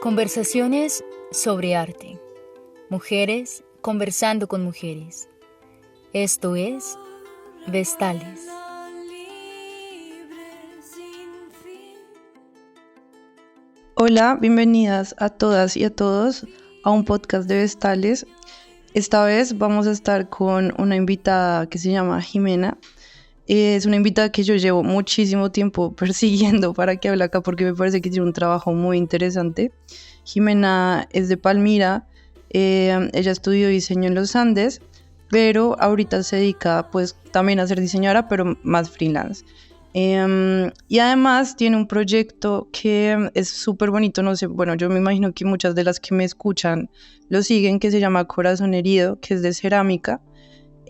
Conversaciones sobre arte. Mujeres conversando con mujeres. Esto es Vestales. Hola, bienvenidas a todas y a todos a un podcast de Vestales. Esta vez vamos a estar con una invitada que se llama Jimena. Es una invitada que yo llevo muchísimo tiempo persiguiendo para que hable acá porque me parece que tiene un trabajo muy interesante. Jimena es de Palmira, ella estudió diseño en los Andes, pero ahorita se dedica pues también a ser diseñadora, pero más freelance. Y además tiene un proyecto que es súper bonito, no sé, bueno, yo me imagino que muchas de las que me escuchan lo siguen, que se llama Corazón Herido, que es de cerámica.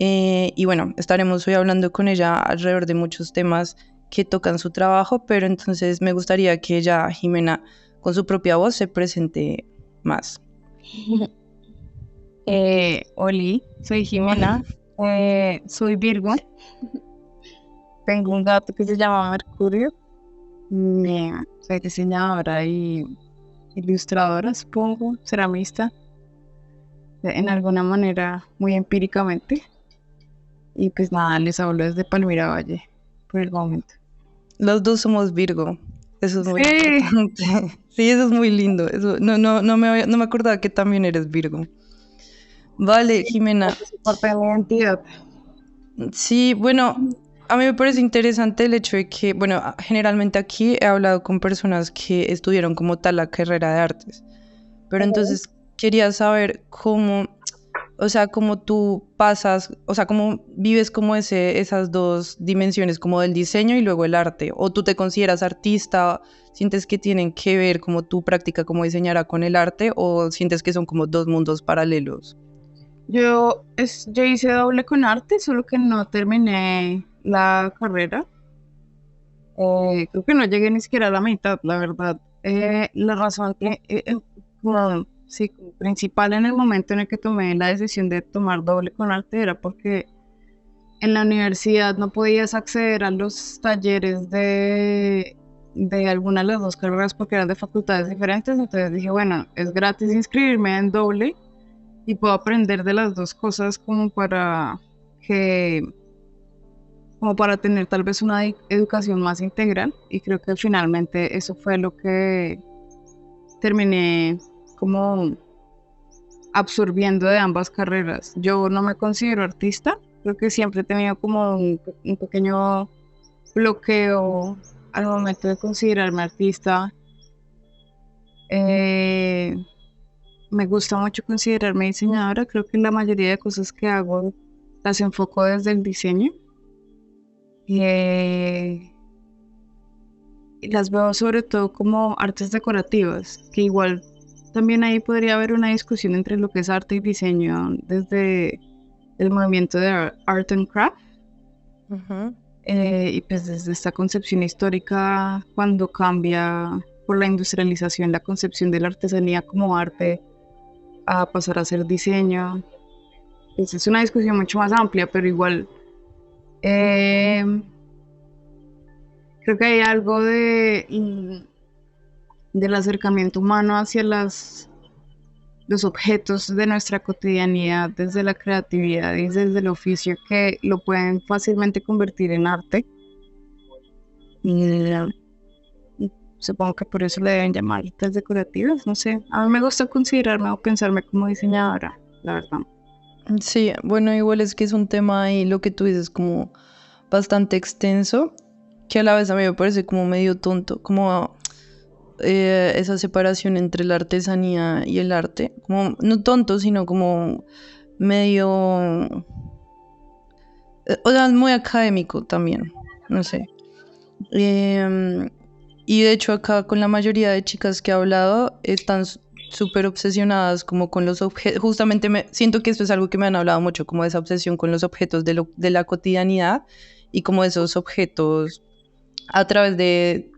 Y bueno, estaremos hoy hablando con ella alrededor de muchos temas que tocan su trabajo, pero entonces me gustaría que ella, Jimena, con su propia voz se presente más. Oli, soy Jimena, soy Virgo, tengo un gato que se llama Mercurio, soy diseñadora y ilustradora, supongo, ceramista, en alguna manera muy empíricamente, y pues nada, les hablo desde Palmira Valle, por el momento. Los dos somos Virgo, eso es muy Sí. importante. Sí, eso es muy lindo, eso, no me acordaba que también eres Virgo. Vale, Jimena. Es parte de mi identidad. Sí, bueno, a mí me parece interesante el hecho de que, bueno, generalmente aquí he hablado con personas que estudiaron como tal la carrera de artes, pero entonces quería saber cómo, o sea, cómo tú pasas, o sea, cómo vives como esas dos dimensiones, como del diseño y luego el arte, o tú te consideras artista, sientes que tienen que ver como tu práctica como diseñadora con el arte, o sientes que son como dos mundos paralelos. Yo hice doble con arte, solo que no terminé la carrera. Creo que no llegué ni siquiera a la mitad, la verdad. La razón principal en el momento en el que tomé la decisión de tomar doble con arte era porque en la universidad no podías acceder a los talleres de alguna de las dos carreras porque eran de facultades diferentes. Entonces dije, bueno, es gratis inscribirme en doble y puedo aprender de las dos cosas como para tener tal vez una educación más integral, y creo que finalmente eso fue lo que terminé como absorbiendo de ambas carreras. Yo no me considero artista, creo que siempre he tenido como un pequeño bloqueo al momento de considerarme artista. Me gusta mucho considerarme diseñadora, creo que la mayoría de cosas que hago las enfoco desde el diseño. Y las veo sobre todo como artes decorativas, que igual también ahí podría haber una discusión entre lo que es arte y diseño desde el movimiento de Art and Craft. Uh-huh. Y pues desde esta concepción histórica, cuando cambia por la industrialización la concepción de la artesanía como arte a pasar a ser diseño, pues es una discusión mucho más amplia, pero igual eh, creo que hay algo del acercamiento humano hacia los objetos de nuestra cotidianidad, desde la creatividad y desde el oficio, que lo pueden fácilmente convertir en arte. Y supongo que por eso le deben llamar artes decorativas, no sé. A mí me gusta considerarme o pensarme como diseñadora, la verdad. Sí, bueno, igual es que es un tema ahí, lo que tú dices, como bastante extenso, que a la vez a mí me parece como medio tonto, como esa separación entre la artesanía y el arte, como no tonto, sino como medio, o sea, muy académico también, no sé. Em, y de hecho acá con la mayoría de chicas que he hablado están súper obsesionadas como con los objetos, justamente siento que esto es algo que me han hablado mucho, como esa obsesión con los objetos de la cotidianidad y como esos objetos a través de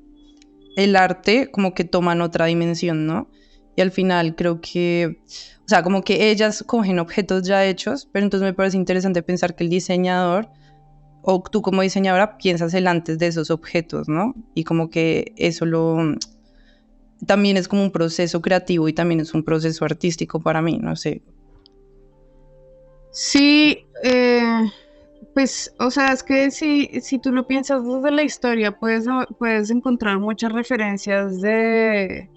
el arte como que toman otra dimensión, ¿no? Y al final creo que, o sea, como que ellas cogen objetos ya hechos, pero entonces me parece interesante pensar que el diseñador o tú como diseñadora piensas el antes de esos objetos, ¿no? Y como que eso también es como un proceso creativo y también es un proceso artístico para mí, no sé. Sí, pues, o sea, es que si tú lo piensas desde la historia, puedes encontrar muchas referencias de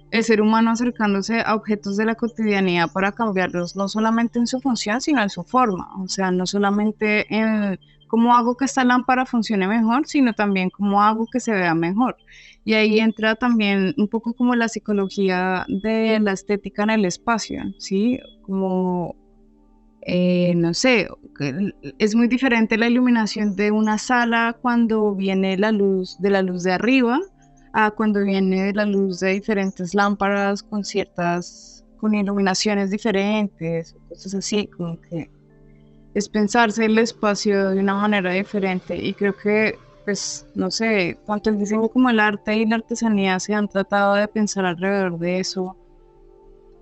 el ser humano acercándose a objetos de la cotidianidad para cambiarlos, no solamente en su función, sino en su forma. O sea, no solamente en cómo hago que esta lámpara funcione mejor, sino también cómo hago que se vea mejor. Y ahí entra también un poco como la psicología de la estética en el espacio, ¿sí? Como no sé, es muy diferente la iluminación de una sala cuando viene la luz de arriba, a cuando viene la luz de diferentes lámparas con iluminaciones diferentes, cosas así, como que es pensarse el espacio de una manera diferente. Y creo que, pues, no sé, tanto el diseño como el arte y la artesanía se han tratado de pensar alrededor de eso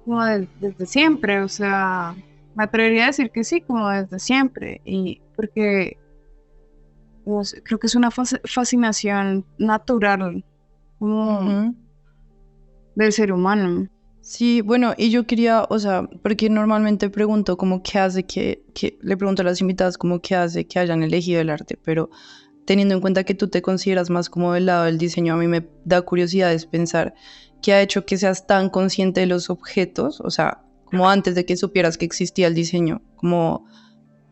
como desde siempre, o sea, me atrevería a decir que sí, como desde siempre, y porque pues, creo que es una fascinación natural como Ujú. del ser humano. Sí, bueno, y yo quería, o sea, porque normalmente pregunto como qué hace le pregunto a las invitadas como qué hace que hayan elegido el arte, pero teniendo en cuenta que tú te consideras más como del lado del diseño, a mí me da curiosidad es pensar qué ha hecho que seas tan consciente de los objetos, o sea, como antes de que supieras que existía el diseño, como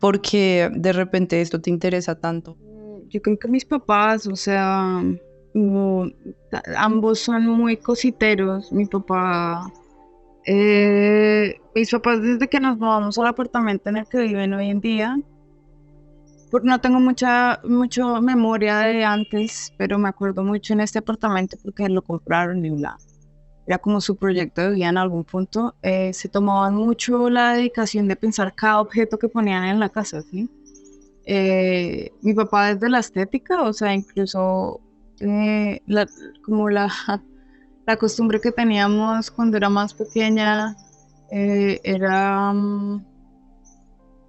porque de repente esto te interesa tanto. Yo creo que mis papás, o sea, como, ambos son muy cositeros. Mis papás desde que nos mudamos al apartamento en el que viven hoy en día, porque no tengo mucha memoria de antes, pero me acuerdo mucho en este apartamento porque lo compraron y bla. Era como su proyecto de vida en algún punto. Se tomaban mucho la dedicación de pensar cada objeto que ponían en la casa, ¿sí? Mi papá desde la estética, o sea, incluso como la costumbre que teníamos cuando era más pequeña era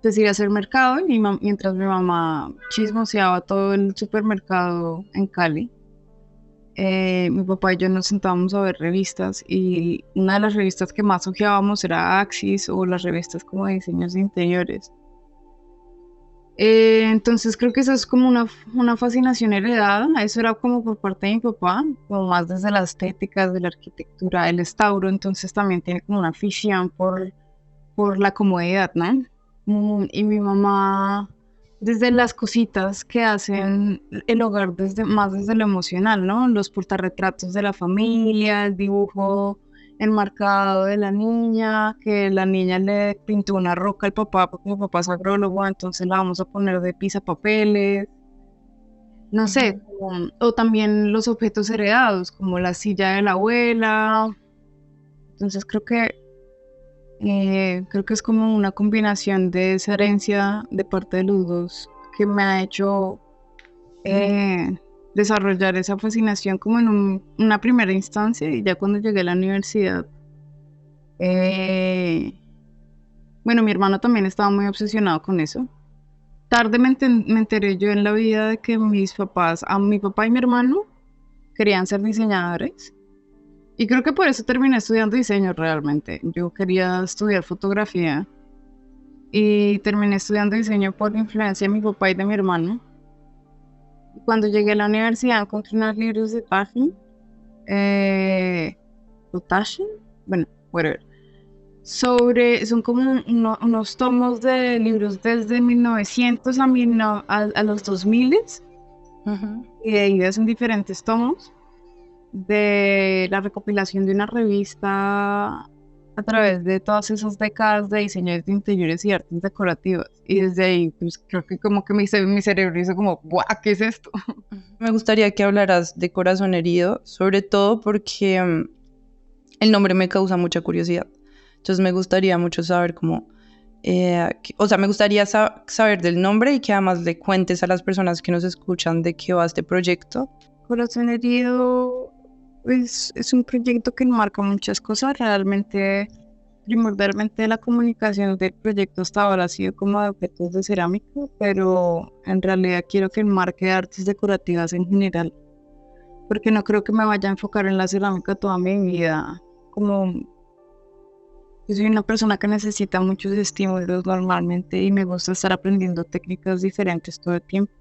pues ir a hacer mercado y mientras mi mamá chismoseaba todo el supermercado en Cali, mi papá y yo nos sentábamos a ver revistas y una de las revistas que más ojeábamos era Axis o las revistas como de diseños de interiores. Entonces creo que eso es como una fascinación heredada, eso era como por parte de mi papá, como más desde la estética, de la arquitectura, él es Tauro, entonces también tiene como una afición por la comodidad, ¿no? Y mi mamá, desde las cositas que hacen el hogar, más desde lo emocional, ¿no? Los portarretratos de la familia, el dibujo enmarcado de la niña, que la niña le pintó una roca al papá, porque mi papá es agrólogo, entonces la vamos a poner de pisapapeles, no sé, o también los objetos heredados, como la silla de la abuela. Entonces creo que es como una combinación de esa herencia de parte de los dos que me ha hecho eh, desarrollar esa fascinación como en una primera instancia y ya cuando llegué a la universidad, eh, bueno, mi hermano también estaba muy obsesionado con eso. Tarde me enteré yo en la vida de que a mi papá y mi hermano querían ser diseñadores. Y creo que por eso terminé estudiando diseño realmente. Yo quería estudiar fotografía y terminé estudiando diseño por influencia de mi papá y de mi hermano. Cuando llegué a la universidad encontré unos libros de Taschen, o Taschen, bueno, whatever, son como unos tomos de libros desde 1900 a los 2000 Ujú. y de ahí son diferentes tomos de la recopilación de una revista a través de todas esas décadas de diseño de interiores y artes decorativas. Y desde ahí, pues creo que como que mi cerebro hizo como, ¡buah! ¿Qué es esto? Me gustaría que hablaras de Corazón Herido, sobre todo porque el nombre me causa mucha curiosidad. Entonces me gustaría mucho saber cómo, o sea, me gustaría saber del nombre y que además le cuentes a las personas que nos escuchan de qué va este proyecto. Corazón Herido es un proyecto que enmarca muchas cosas. Realmente, primordialmente la comunicación del proyecto hasta ahora ha sido como de objetos de cerámica, pero en realidad quiero que enmarque artes decorativas en general. porque no creo que me vaya a enfocar en la cerámica toda mi vida. Como yo soy una persona que necesita muchos estímulos normalmente y me gusta estar aprendiendo técnicas diferentes todo el tiempo.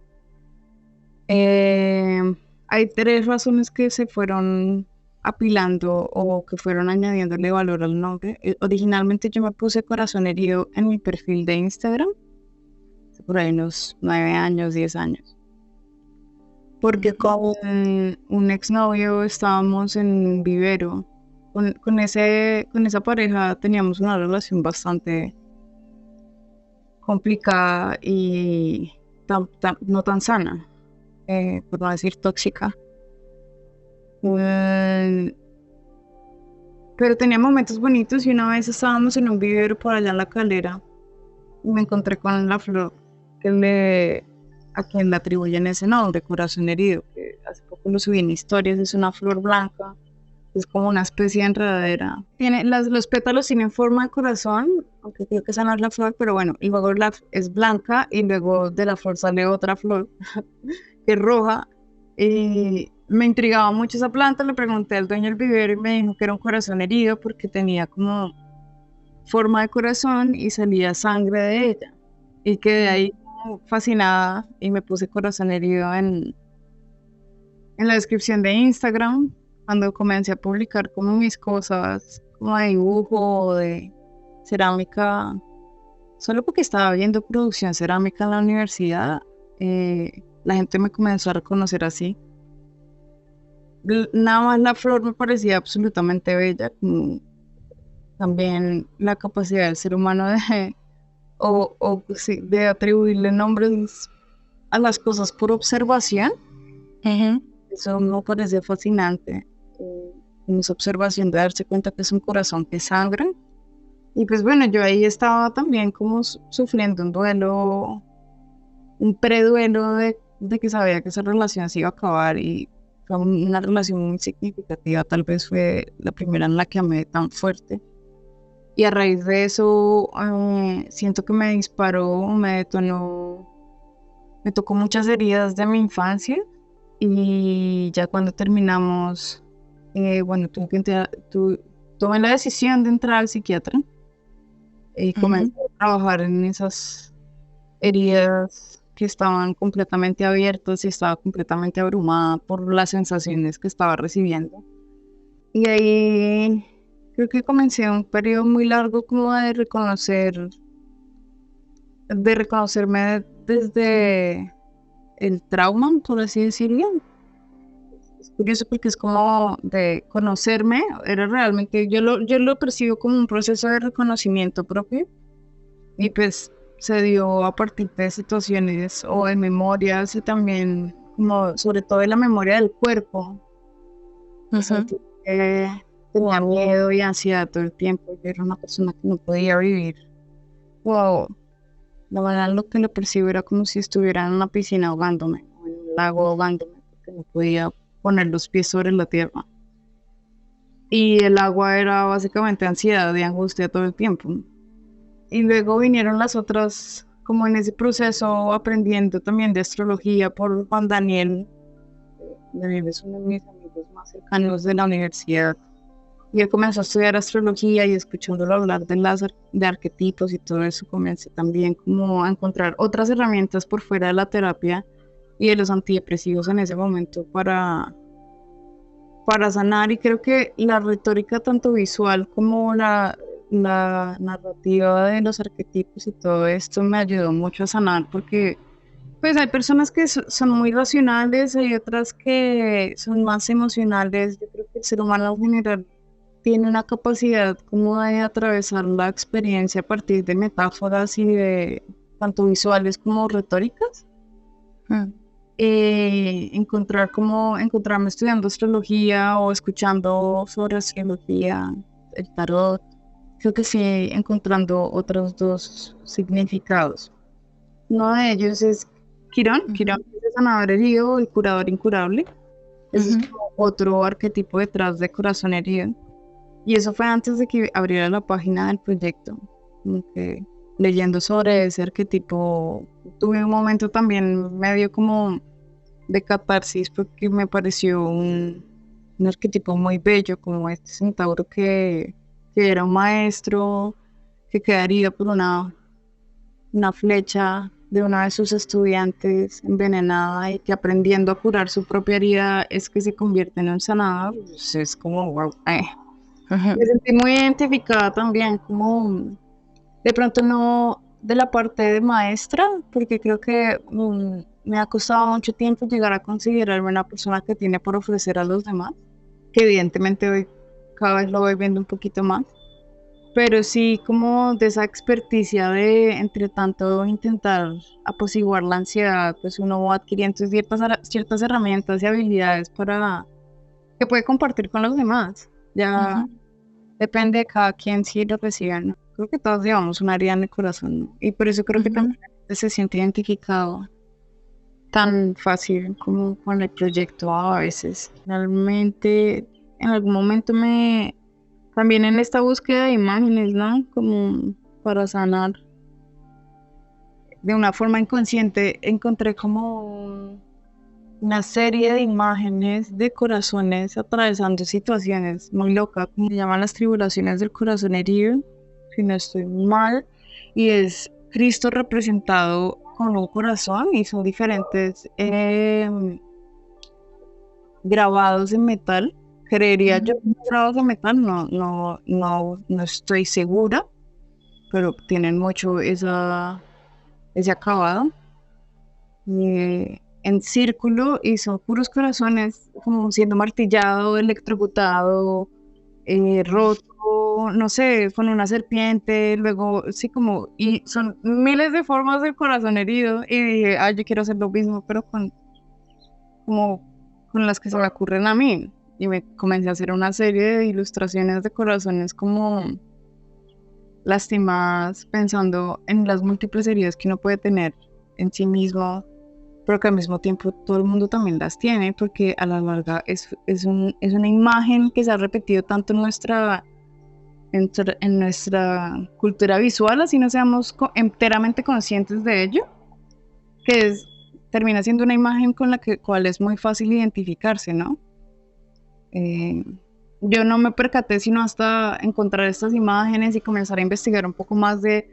Hay tres razones que se fueron apilando o que fueron añadiéndole valor al nombre. Originalmente yo me puse corazón herido en mi perfil de Instagram, hace por ahí unos 9 años, 10 años. Porque con un exnovio estábamos en un vivero. Con esa pareja teníamos una relación bastante complicada y no tan sana, por no decir tóxica. Pero tenía momentos bonitos y una vez estábamos en un vivero por allá en La Calera y me encontré con la flor a quien le atribuyen ese nombre, corazón herido, que hace poco lo subí en historias. Es una flor blanca, es como una especie de enredadera. Los pétalos tienen forma de corazón, aunque creo que esa no es la flor, pero bueno, y luego es blanca y luego de la flor sale otra flor que es roja. Y me intrigaba mucho esa planta, le pregunté al dueño del vivero y me dijo que era un corazón herido porque tenía como forma de corazón y salía sangre de ella. Y quedé ahí fascinada y me puse corazón herido en la descripción de Instagram cuando comencé a publicar como mis cosas, como de dibujo o de cerámica, solo porque estaba viendo producción cerámica en la universidad. La gente me comenzó a reconocer así. Nada más la flor me parecía absolutamente bella, como también la capacidad del ser humano sí, de atribuirle nombres a las cosas por observación. Eso me parece fascinante. Esa observación de darse cuenta que es un corazón que sangra. Y pues bueno, yo ahí estaba también como sufriendo un duelo, un preduelo de que sabía que esa relación se iba a acabar y fue una relación muy significativa. Tal vez fue la primera en la que amé tan fuerte. Y a raíz de eso, siento que me disparó, me detonó, me tocó muchas heridas de mi infancia. Y ya cuando terminamos, bueno, tomé la decisión de entrar al psiquiatra y comencé a trabajar en esas heridas que estaban completamente abiertas y estaba completamente abrumada por las sensaciones que estaba recibiendo. Y ahí creo que comencé un periodo muy largo como de reconocerme desde el trauma, por así decirlo. Es curioso porque es como de conocerme, era realmente, yo lo percibo como un proceso de reconocimiento propio y pues se dio a partir de situaciones o de memorias y también como sobre todo de la memoria del cuerpo. Sentí que tenía miedo y ansiedad todo el tiempo. Yo era una persona que no podía vivir. Wow. La verdad lo que lo percibo era como si estuviera en una piscina ahogándome, o en un lago ahogándome, porque no podía poner los pies sobre la tierra. Y el agua era básicamente ansiedad y angustia todo el tiempo. Y luego vinieron las otras, como en ese proceso, aprendiendo también de astrología por Juan Daniel. Daniel es uno de mis amigos más cercanos de la universidad. Y él comenzó a estudiar astrología y escuchándolo hablar de arquetipos y todo eso, comencé también como a encontrar otras herramientas por fuera de la terapia y de los antidepresivos en ese momento para sanar. Y creo que la retórica tanto visual como la narrativa de los arquetipos y todo esto me ayudó mucho a sanar porque pues hay personas que son muy racionales, hay otras que son más emocionales. Yo creo que el ser humano en general tiene una capacidad como de atravesar la experiencia a partir de metáforas y de tanto visuales como retóricas. Encontrarme estudiando astrología o escuchando sobre astrología, el tarot, creo que sí encontrando otros dos significados. Uno de ellos es Quirón. Quirón es el sanador herido y curador incurable. Ese es como otro arquetipo detrás de corazón herido. Y eso fue antes de que abriera la página del proyecto. Como que leyendo sobre ese arquetipo, tuve un momento también medio como de catarsis porque me pareció un arquetipo muy bello, como este centauro que era un maestro que quedaría por una flecha de una de sus estudiantes envenenada y que aprendiendo a curar su propia herida es que se convierte en un sanador. Pues es como, wow. Ajá. Me sentí muy identificada también, como de pronto no de la parte de maestra, porque creo que me ha costado mucho tiempo llegar a considerarme una persona que tiene por ofrecer a los demás, que evidentemente hoy cada vez lo voy viendo un poquito más, pero sí como de esa experticia de, entre tanto, intentar apaciguar la ansiedad, pues uno va adquiriendo ciertas herramientas y habilidades para que puede compartir con los demás. Ya Ujú. depende de cada quien si lo recibe, ¿no? Creo que todos llevamos una herida en el corazón, ¿no? Y por eso creo que Ujú. también la gente se siente identificado tan fácil como con el proyecto a veces. Realmente, en algún momento también en esta búsqueda de imágenes, ¿no? Como para sanar de una forma inconsciente, encontré como una serie de imágenes de corazones atravesando situaciones muy locas, como se llaman las tribulaciones del corazón herido, si no estoy mal, y es Cristo representado con un corazón y son diferentes grabados en metal. Creería yo que Ujú. son grabados en metal, no estoy segura, pero tienen mucho ese acabado. En círculo y son puros corazones como siendo martillado, electrocutado, roto, no sé, con una serpiente, luego sí como, y son miles de formas del corazón herido y dije, ay, yo quiero hacer lo mismo, pero como, con las que se me ocurren a mí. Y me comencé a hacer una serie de ilustraciones de corazones como lastimadas, pensando en las múltiples heridas que uno puede tener en sí mismo, pero que al mismo tiempo todo el mundo también las tiene, porque a la larga es una imagen que se ha repetido tanto en nuestra cultura visual, así no seamos enteramente conscientes de ello, que termina siendo una imagen con la cual es muy fácil identificarse, ¿no? Eh, yo no me percaté sino hasta encontrar estas imágenes y comenzar a investigar un poco más de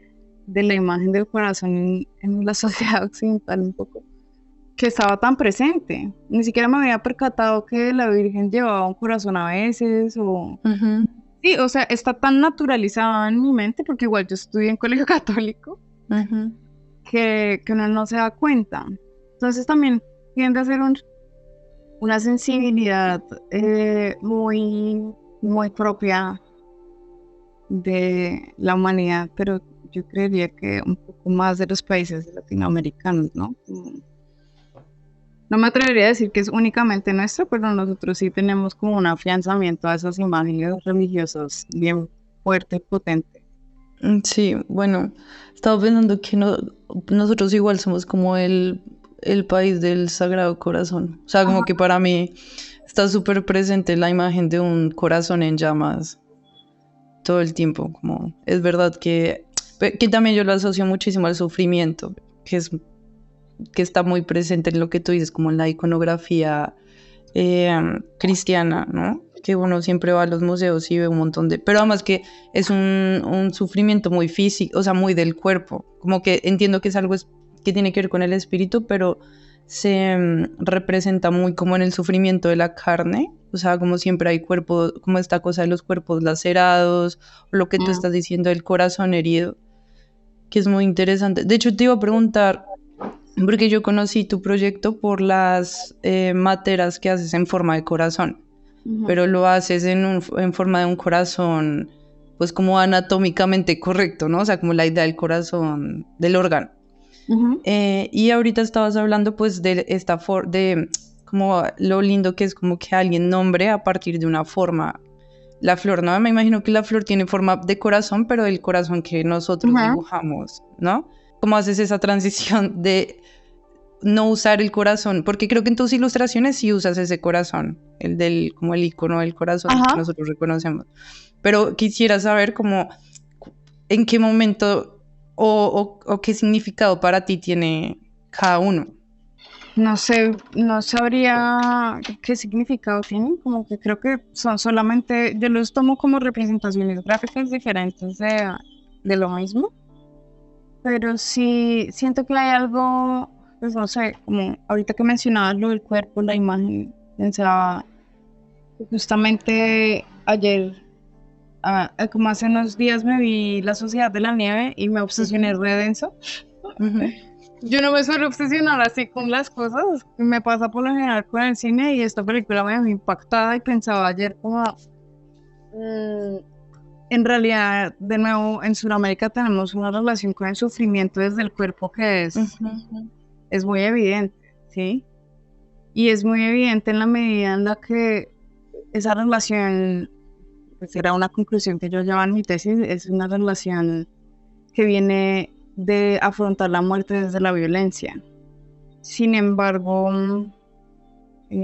la imagen del corazón en la sociedad occidental, un poco que estaba tan presente. Ni siquiera me había percatado que la Virgen llevaba un corazón a veces, o... Ujú. Sí, o sea, está tan naturalizada en mi mente, porque igual yo estudié en colegio católico, Ujú. que uno no se da cuenta. Entonces también tiende a ser una sensibilidad muy propia de la humanidad, pero yo creería que un poco más de los países latinoamericanos, ¿no? No me atrevería a decir que es únicamente nuestro, pero nosotros sí tenemos como un afianzamiento a esas imágenes religiosas bien fuerte y potente. Sí, bueno, estaba pensando que nosotros igual somos como el país del Sagrado Corazón. O sea, como Ajá. que para mí está súper presente la imagen de un corazón en llamas todo el tiempo. Como es verdad que también yo lo asocio muchísimo al sufrimiento, que está muy presente en lo que tú dices, como en la iconografía cristiana, ¿no? Que uno siempre va a los museos y ve un montón de... Pero además que es un sufrimiento muy físico, o sea, muy del cuerpo. Como que entiendo que es algo que tiene que ver con el espíritu, pero se representa muy como en el sufrimiento de la carne. O sea, como siempre hay cuerpo, como esta cosa de los cuerpos lacerados, o lo que tú Mm. estás diciendo del corazón herido, que es muy interesante. De hecho, te iba a preguntar, porque yo conocí tu proyecto por las materas que haces en forma de corazón, Ujú, pero lo haces en forma de un corazón, pues como anatómicamente correcto, ¿no? O sea, como la idea del corazón, del órgano. ujú. Y ahorita estabas hablando pues de de como lo lindo que es como que alguien nombre a partir de una forma la flor, ¿no? Me imagino que la flor tiene forma de corazón, pero el corazón que nosotros Ujú. dibujamos, ¿no? ¿Cómo haces esa transición de no usar el corazón? Porque creo que en tus ilustraciones sí usas ese corazón, el del, como el icono del corazón que Ajá. nosotros reconocemos. Pero quisiera saber cómo, en qué momento o qué significado para ti tiene cada uno. no sé, no sabría qué significado tienen, como que creo que son solamente, yo los tomo como representaciones gráficas diferentes de lo mismo, pero sí siento que hay algo, pues no sé, como ahorita que mencionabas lo del cuerpo, la imagen, pensaba justamente ayer, como hace unos días me vi La Sociedad de la Nieve y me obsesioné re denso. Ujú. Yo no me suelo obsesionar así con las cosas, me pasa por lo general con el cine y esta película me dejó impactada y pensaba ayer como, mm, en realidad, de nuevo, en Sudamérica tenemos una relación con el sufrimiento desde el cuerpo que Ujú. es muy evidente, ¿sí? Y es muy evidente en la medida en la que esa relación, pues era una conclusión que yo llevaba en mi tesis, es una relación que viene de afrontar la muerte desde la violencia. Sin embargo,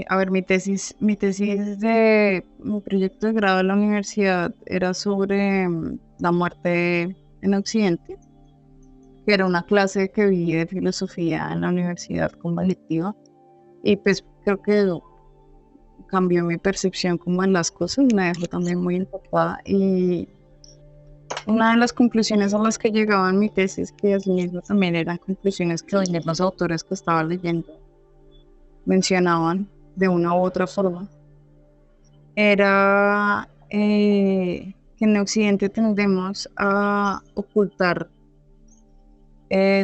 a ver, mi tesis de mi proyecto de grado de la universidad era sobre la muerte en Occidente, que era una clase que vi de filosofía en la universidad como electiva, y pues creo que cambió mi percepción como en las cosas, me dejó también muy impactada, y una de las conclusiones a las que llegaba en mi tesis, que asimismo también eran conclusiones que los autores que estaba leyendo mencionaban de una u otra forma, era que en Occidente tendemos a ocultar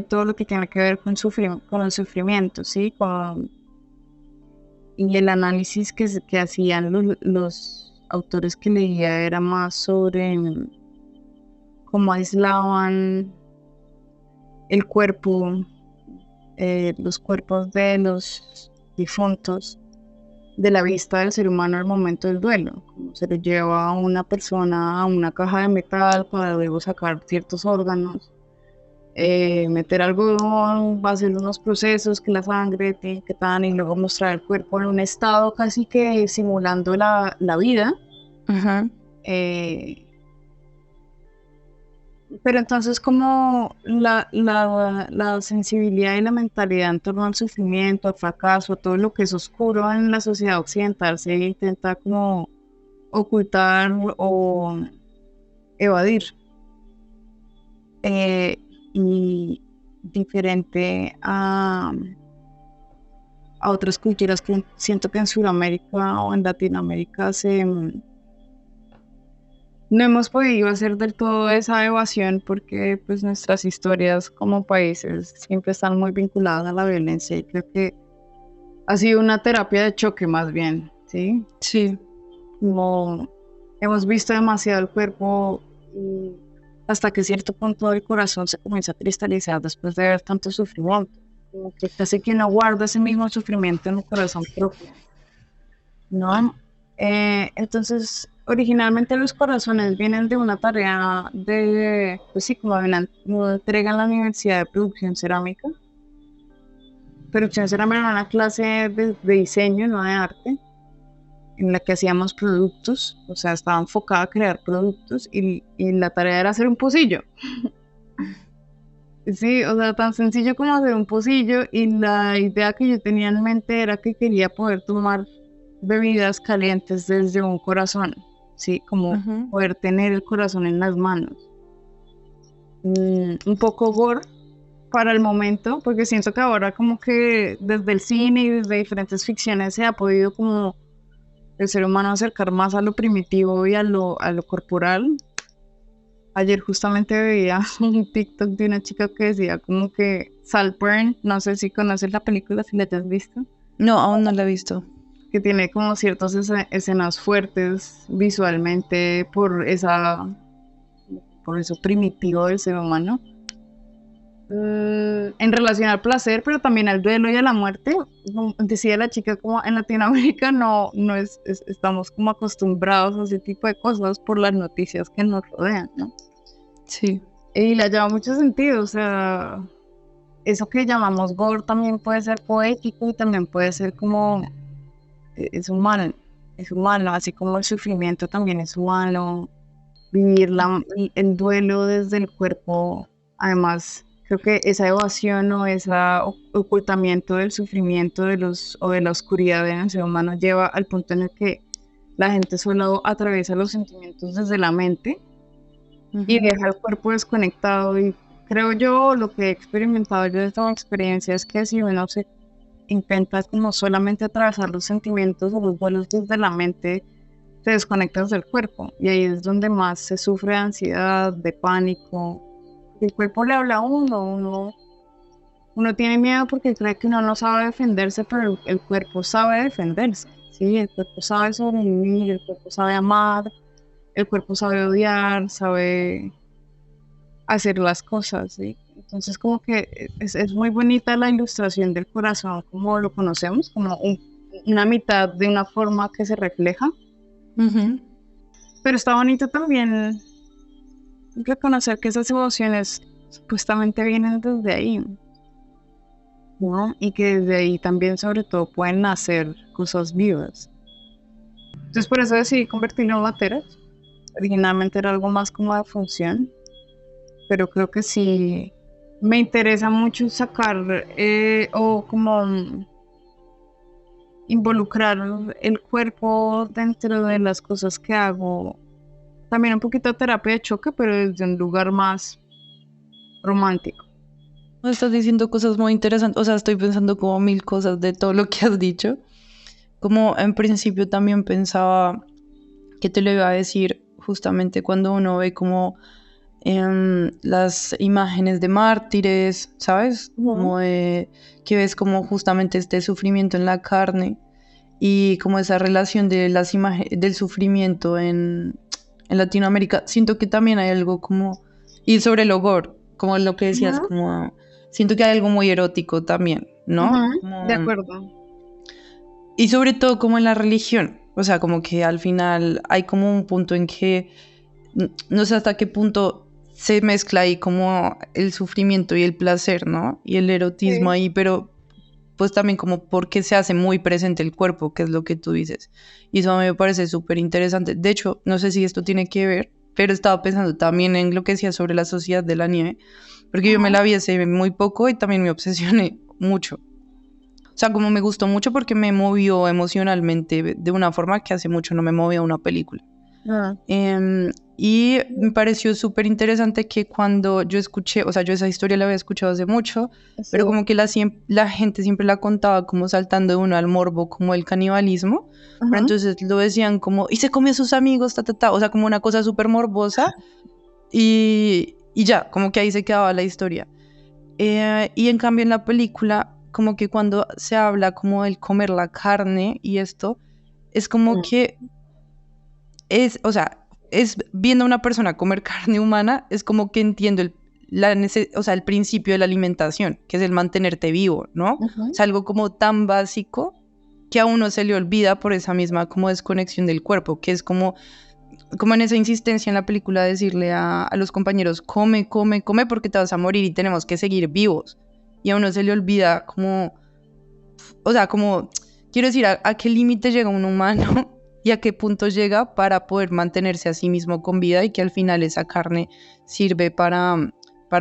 todo lo que tiene que ver con el sufrimiento, ¿sí? Y el análisis que hacían los autores que leía era más sobre cómo aislaban el cuerpo, los cuerpos de los difuntos de la vista del ser humano al momento del duelo, como se le lleva a una persona a una caja de metal para luego sacar ciertos órganos, meter algodón, va a hacer unos procesos que la sangre, que tan, y luego mostrar el cuerpo en un estado casi que simulando la vida. Ajá. Pero entonces como la sensibilidad y la mentalidad en torno al sufrimiento, al fracaso, todo lo que es oscuro en la sociedad occidental se intenta como ocultar o evadir. Eh, y diferente a otras culturas que siento que en Sudamérica o en Latinoamérica no hemos podido hacer del todo esa evasión porque pues nuestras historias como países siempre están muy vinculadas a la violencia, y creo que ha sido una terapia de choque más bien, ¿sí? Sí. Como hemos visto demasiado el cuerpo y hasta que cierto punto el corazón se comienza a cristalizar después de ver tanto sufrimiento, como que casi que no guarda ese mismo sufrimiento en el corazón propio, ¿no? Entonces, originalmente los corazones vienen de una tarea de, pues sí, como de una entrega en la Universidad de Producción Cerámica. Producción Cerámica era una clase de diseño, no de arte, en la que hacíamos productos, o sea, estaba enfocada a crear productos y la tarea era hacer un pocillo. Sí, o sea, tan sencillo como hacer un pocillo, y la idea que yo tenía en mente era que quería poder tomar bebidas calientes desde un corazón, sí, como Ajá. poder tener el corazón en las manos. Un poco gore para el momento, porque siento que ahora como que desde el cine y desde diferentes ficciones se ha podido como el ser humano acercar más a lo primitivo y a lo corporal. Ayer justamente veía un TikTok de una chica que decía como que Saltburn, no sé si conoces la película, si la has visto, No, aún no la he visto. que tiene como ciertas escenas fuertes visualmente por eso primitivo del ser humano. En relación al placer, pero también al duelo y a la muerte. Como decía la chica, como en Latinoamérica no estamos como acostumbrados a ese tipo de cosas por las noticias que nos rodean, ¿no? Sí. Y le lleva mucho sentido, o sea, eso que llamamos gore también puede ser poético y también puede ser como, es humano, así como el sufrimiento también es humano, vivir el duelo desde el cuerpo, además, Creo que esa evasión o ese ocultamiento del sufrimiento o de la oscuridad en el ser humano lleva al punto en el que la gente solo atraviesa los sentimientos desde la mente y deja el cuerpo desconectado. Y creo yo, lo que he experimentado yo de esta experiencia es que si uno se intenta como solamente atravesar los sentimientos o los vuelos desde la mente, te desconectas del cuerpo. Y ahí es donde más se sufre de ansiedad, de pánico. El cuerpo le habla a uno tiene miedo porque cree que uno no sabe defenderse, pero el cuerpo sabe defenderse, ¿sí? El cuerpo sabe sobrevivir, el cuerpo sabe amar, el cuerpo sabe odiar, sabe hacer las cosas, ¿sí? Entonces como que es muy bonita la ilustración del corazón, como lo conocemos, como una mitad de una forma que se refleja. Pero está bonito también reconocer que esas emociones supuestamente vienen desde ahí, ¿no? Y que desde ahí también sobre todo pueden nacer cosas vivas. Entonces por eso decidí convertirlo en materia. Originalmente era algo más como de función, pero creo que sí me interesa mucho sacar o como involucrar el cuerpo dentro de las cosas que hago. También un poquito de terapia de choque, pero desde un lugar más romántico. Estás diciendo cosas muy interesantes, o sea, estoy pensando como mil cosas de todo lo que has dicho. Como en principio también pensaba que te lo iba a decir justamente cuando uno ve como las imágenes de mártires, ¿sabes? Como de que ves como justamente este sufrimiento en la carne y como esa relación de las imágenes del sufrimiento en Latinoamérica. Siento que también hay algo como, y sobre el gore, como lo que decías, como siento que hay algo muy erótico también, ¿no? Como, de acuerdo. y sobre todo como en la religión, o sea, como que al final hay como un punto en que no sé hasta qué punto se mezcla ahí como el sufrimiento y el placer, ¿no? Y el erotismo ahí, pero pues también como porque se hace muy presente el cuerpo, que es lo que tú dices. Y eso a mí me parece súper interesante. De hecho, no sé si esto tiene que ver, pero estaba pensando también en lo que decía sobre la Sociedad de la Nieve, porque yo me la vi hace muy poco y también me obsesioné mucho. O sea, como me gustó mucho porque me movió emocionalmente de una forma que hace mucho no me movía una película. Y me pareció súper interesante que cuando yo escuché, o sea, yo esa historia la había escuchado hace mucho, pero como que la gente siempre la contaba como saltando de uno al morbo, como el canibalismo, pero entonces lo decían como, y se comió a sus amigos, o sea, como una cosa súper morbosa, y ya, como que ahí se quedaba la historia. Y en cambio en la película, como que cuando se habla como el comer la carne y esto, es como que o sea, es viendo a una persona comer carne humana, es como que entiendo el principio de la alimentación, que es el mantenerte vivo, ¿no? Es algo como tan básico que a uno se le olvida por esa misma como desconexión del cuerpo, que es como en esa insistencia en la película de decirle a los compañeros, come, come, come porque te vas a morir y tenemos que seguir vivos. Y a uno se le olvida como, o sea, como, quiero decir, a qué límite llega un humano y a qué punto llega para poder mantenerse a sí mismo con vida y que al final esa carne sirve para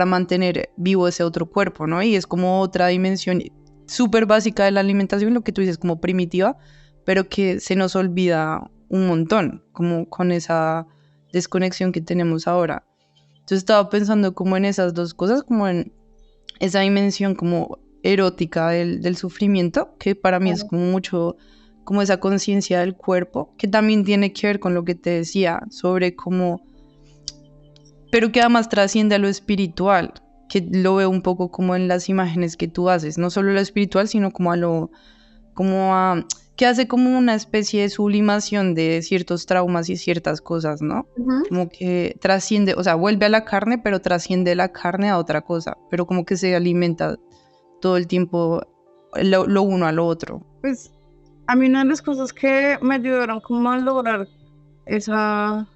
mantener vivo ese otro cuerpo, ¿no? Y es como otra dimensión súper básica de la alimentación, lo que tú dices, como primitiva, pero que se nos olvida un montón, como con esa desconexión que tenemos ahora. Entonces estaba pensando como en esas dos cosas, como en esa dimensión como erótica del sufrimiento, que para mí es como mucho como esa conciencia del cuerpo, que también tiene que ver con lo que te decía sobre cómo, pero que además trasciende a lo espiritual, que lo veo un poco como en las imágenes que tú haces, no solo lo espiritual, sino como que hace como una especie de sublimación de ciertos traumas y ciertas cosas, ¿no? Como que trasciende, o sea, vuelve a la carne, pero trasciende la carne a otra cosa, pero como que se alimenta todo el tiempo lo uno a lo otro. Pues a mí una de las cosas que me ayudaron como a lograr esas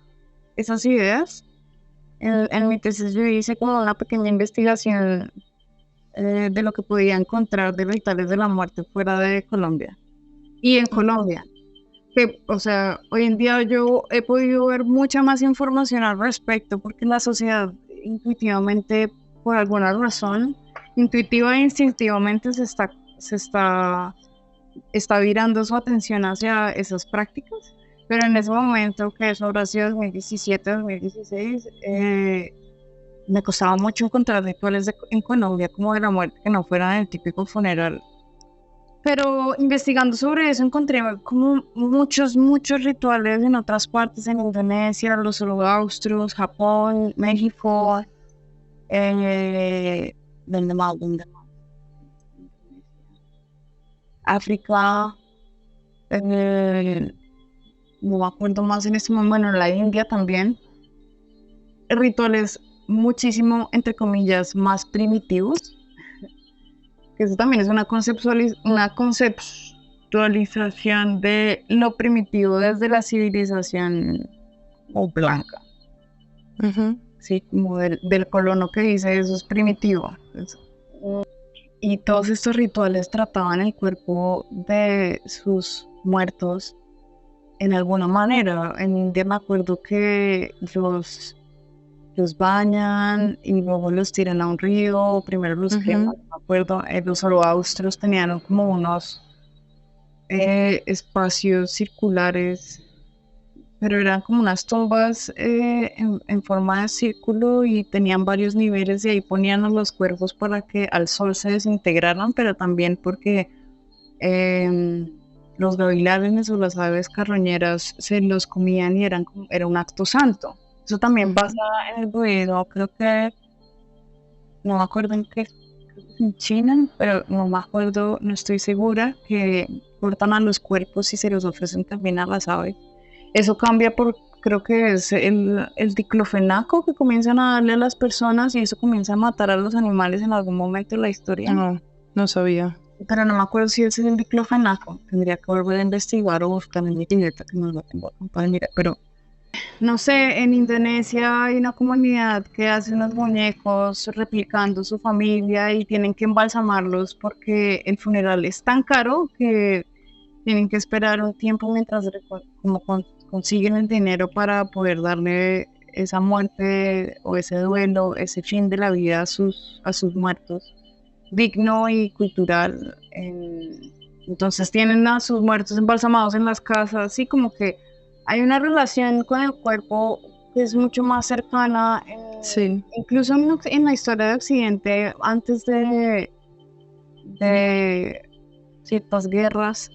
ideas, en mi tesis yo hice como una pequeña investigación de lo que podía encontrar de rituales de la muerte fuera de Colombia. Y en Colombia, que, o sea, hoy en día yo he podido ver mucha más información al respecto porque la sociedad intuitivamente por alguna razón, intuitiva e instintivamente está virando su atención hacia esas prácticas. Pero en ese momento, que eso habrá sido 2017, 2016, me costaba mucho encontrar rituales en Colombia como de la muerte que no fueran el típico funeral. Pero investigando sobre eso encontré como muchos rituales en otras partes, en Indonesia, los holocaustos, Japón, México, ¿dónde más? África, no me acuerdo más en este momento, bueno, en la India también. Rituales muchísimo, entre comillas, más primitivos, que eso también es una conceptualización de lo primitivo desde la civilización blanca. Ujú. Sí, como del colono que dice eso es primitivo. Y todos estos rituales trataban el cuerpo de sus muertos en alguna manera. En India me acuerdo que los bañan y luego los tiran a un río, primero los queman, no me acuerdo. Los zoroastros tenían como unos espacios circulares, pero eran como unas tumbas en forma de círculo y tenían varios niveles y ahí ponían a los cuerpos para que al sol se desintegraran, pero también porque los gavilanes o las aves carroñeras se los comían y era un acto santo. Eso también pasa en el budismo, creo que, no me acuerdo en China, pero no me acuerdo, no estoy segura, que cortan a los cuerpos y se los ofrecen también a las aves. Eso cambia creo que es el diclofenaco que comienzan a darle a las personas y eso comienza a matar a los animales en algún momento de la historia. No sabía. Pero no me acuerdo si ese es el diclofenaco. Tendría que volver a investigar o buscar en mi libreta que no lo tengo acá, mira, pero no sé, en Indonesia hay una comunidad que hace unos muñecos replicando su familia y tienen que embalsamarlos porque el funeral es tan caro que tienen que esperar un tiempo mientras consiguen el dinero para poder darle esa muerte o ese duelo, ese fin de la vida a sus muertos, digno y cultural. Entonces tienen a sus muertos embalsamados en las casas, así como que hay una relación con el cuerpo que es mucho más cercana, Sí. incluso en la historia de Occidente, antes de ciertas guerras,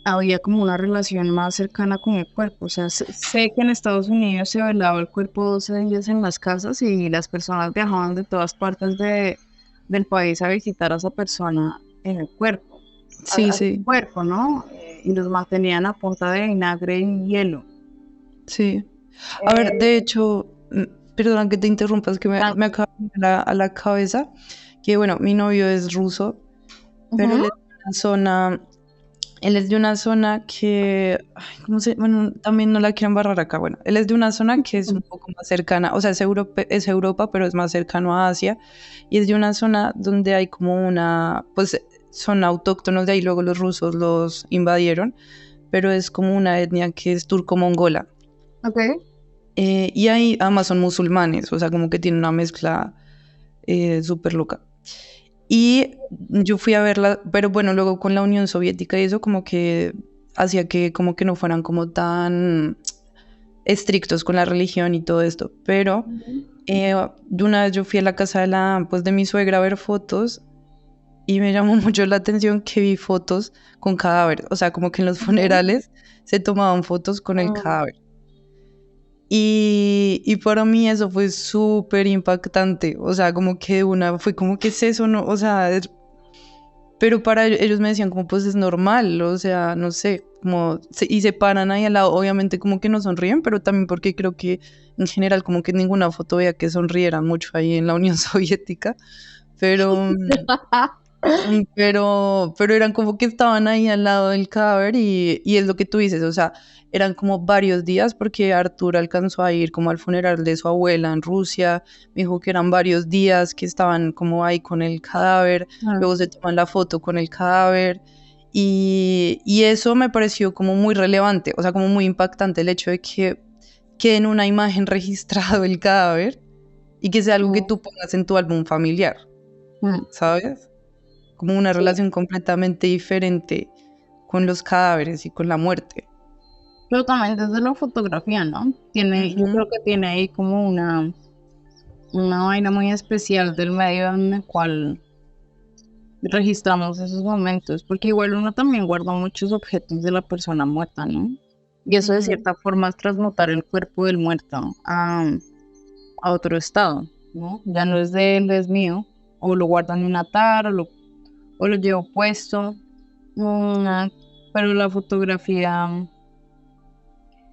había como una relación más cercana con el cuerpo. O sea, sé que en Estados Unidos se velaba el cuerpo 12 días en las casas y las personas viajaban de todas partes del país a visitar a esa persona en el cuerpo. Sí, Al cuerpo, ¿no? Y los mantenían a punta de vinagre y hielo. Sí. A ver, de hecho, perdona que te interrumpas, que me acaba de venir a la cabeza que, bueno, mi novio es ruso, pero él es de una zona que, bueno, también no la quiero embarrar acá, bueno, él es de una zona que es un poco más cercana, o sea, es Europa, pero es más cercano a Asia, y es de una zona donde hay como pues son autóctonos de ahí, luego los rusos los invadieron, pero es como una etnia que es turco-mongola. Ok. Y ahí además son musulmanes, o sea, como que tienen una mezcla súper loca. Y yo fui a verla, pero bueno, luego con la Unión Soviética y eso como que hacía que como que no fueran como tan estrictos con la religión y todo esto. Pero de una vez yo fui a la casa de mi suegra a ver fotos y me llamó mucho la atención que vi fotos con cadáveres. O sea, como que en los funerales se tomaban fotos con el cadáver. Y para mí eso fue súper impactante, o sea, como que fue como que es eso, ¿no? O sea, pero para ellos me decían como pues es normal, o sea, no sé, y se paran ahí al lado, obviamente como que no sonríen, pero también porque creo que en general como que ninguna foto veía que sonrieran mucho ahí en la Unión Soviética, pero eran como que estaban ahí al lado del cadáver y es lo que tú dices, o sea, eran como varios días porque Artur alcanzó a ir como al funeral de su abuela en Rusia, me dijo que eran varios días que estaban como ahí con el cadáver, luego se toman la foto con el cadáver y eso me pareció como muy relevante, o sea, como muy impactante el hecho de que quede en una imagen registrado el cadáver y que sea algo que tú pongas en tu álbum familiar, ¿sabes? Como una relación completamente diferente con los cadáveres y con la muerte. Pero también desde la fotografía, ¿no? Yo creo que tiene ahí como una vaina muy especial del medio en el cual registramos esos momentos, porque igual uno también guarda muchos objetos de la persona muerta, ¿no? Y eso de cierta forma es transmutar el cuerpo del muerto a otro estado, ¿no? Ya no es de él, es mío, o lo guardan en un altar, o lo llevo puesto, pero la fotografía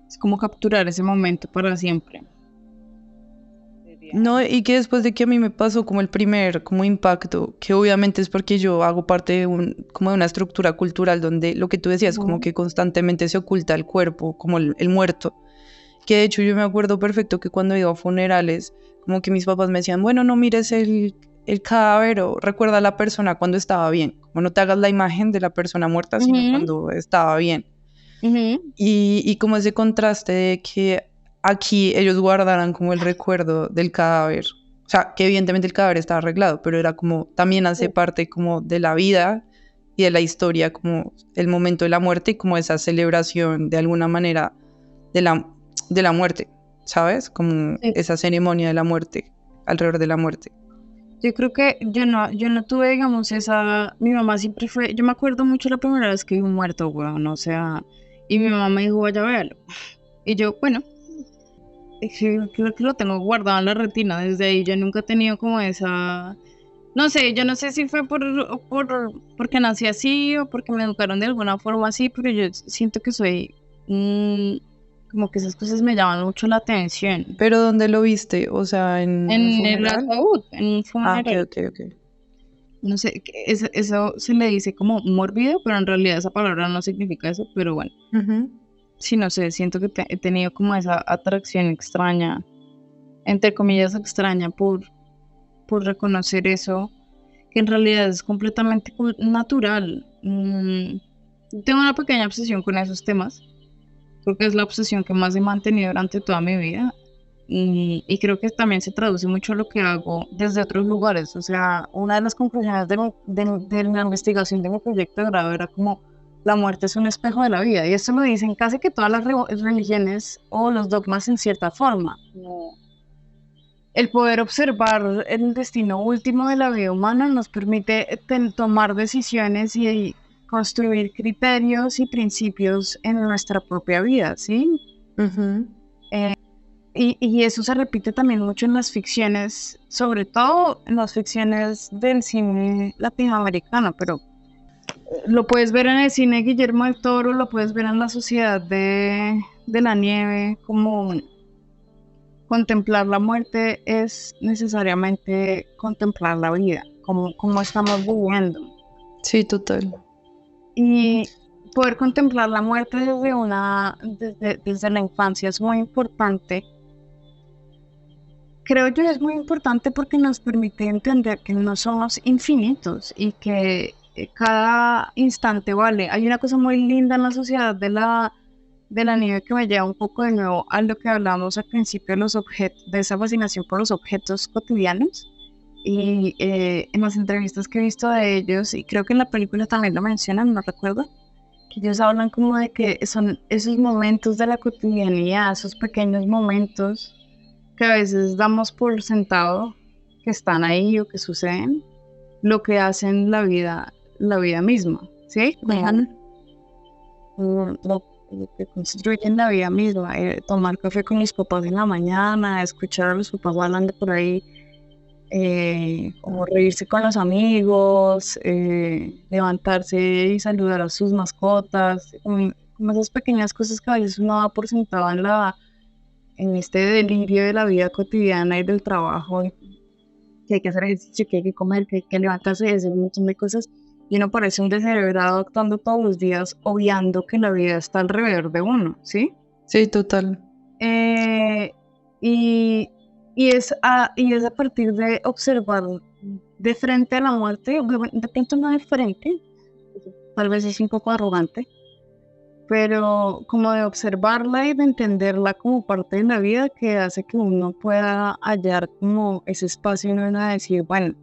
es como capturar ese momento para siempre. No, y que después de que a mí me pasó como el primer como impacto, que obviamente es porque yo hago parte de como de una estructura cultural donde lo que tú decías, como que constantemente se oculta el cuerpo, como el muerto, que de hecho yo me acuerdo perfecto que cuando iba a funerales, como que mis papás me decían, bueno, no mires el cadáver o recuerda a la persona cuando estaba bien, como no te hagas la imagen de la persona muerta, sino cuando estaba bien. Y como ese contraste de que aquí ellos guardaran como el recuerdo del cadáver. O sea, que evidentemente el cadáver estaba arreglado, pero era como, también hace parte como de la vida y de la historia, como el momento de la muerte y como esa celebración de alguna manera de la muerte, ¿sabes? Como esa ceremonia de la muerte, alrededor de la muerte. Yo creo que yo no tuve, digamos, mi mamá siempre fue, yo me acuerdo mucho la primera vez que vi un muerto, weón, o sea, y mi mamá me dijo, vaya a verlo. Y yo, bueno, creo que lo tengo guardado en la retina, desde ahí yo nunca he tenido como esa, no sé, yo no sé si fue porque nací así o porque me educaron de alguna forma así, pero yo siento que soy, como que esas cosas me llaman mucho la atención. ¿Pero dónde lo viste? O sea, en un El funeral. ataúd, en un funeral. Ok. No sé, eso se le dice como mórbido, pero en realidad esa palabra no significa eso, pero bueno. Sí, no sé, siento que he tenido como esa atracción extraña, entre comillas extraña, por reconocer eso, que en realidad es completamente natural. Tengo una pequeña obsesión con esos temas, creo que es la obsesión que más he mantenido durante toda mi vida. Y creo que también se traduce mucho a lo que hago desde otros lugares. O sea, una de las conclusiones de la investigación de mi proyecto de grado era como la muerte es un espejo de la vida. Y eso lo dicen casi que todas las religiones o los dogmas en cierta forma. El poder observar el destino último de la vida humana nos permite tomar decisiones y construir criterios y principios en nuestra propia vida, ¿sí? Y eso se repite también mucho en las ficciones, sobre todo en las ficciones del cine latinoamericano, pero lo puedes ver en el cine de Guillermo del Toro, lo puedes ver en La Sociedad de la Nieve, como contemplar la muerte es necesariamente contemplar la vida, como estamos viviendo. Sí, total. Y poder contemplar la muerte desde la infancia es muy importante. Creo yo es muy importante porque nos permite entender que no somos infinitos y que cada instante vale. Hay una cosa muy linda en la sociedad de la nieve que me lleva un poco de nuevo a lo que hablamos al principio de los objetos, de esa fascinación por los objetos cotidianos. Y en las entrevistas que he visto de ellos, y creo que en la película también lo mencionan, no recuerdo, que ellos hablan como de que son esos momentos de la cotidianidad, esos pequeños momentos que a veces damos por sentado que están ahí o que suceden, lo que hacen la vida misma, ¿sí? Lo que construyen la vida misma, tomar café con mis papás en la mañana, escuchar a los papás hablando por ahí, o reírse con los amigos, levantarse y saludar a sus mascotas, como esas pequeñas cosas que a veces uno da por sentado en este delirio de la vida cotidiana y del trabajo, que hay que hacer ejercicio, que hay que comer, que hay que levantarse y hacer un montón de cosas, y uno parece un descerebrado actuando todos los días, obviando que la vida está alrededor de uno, ¿sí? Sí, total. Y es a partir de observar de frente a la muerte, de pronto no de frente, tal vez es un poco arrogante, pero como de observarla y de entenderla como parte de la vida que hace que uno pueda hallar como ese espacio en uno de decir, bueno,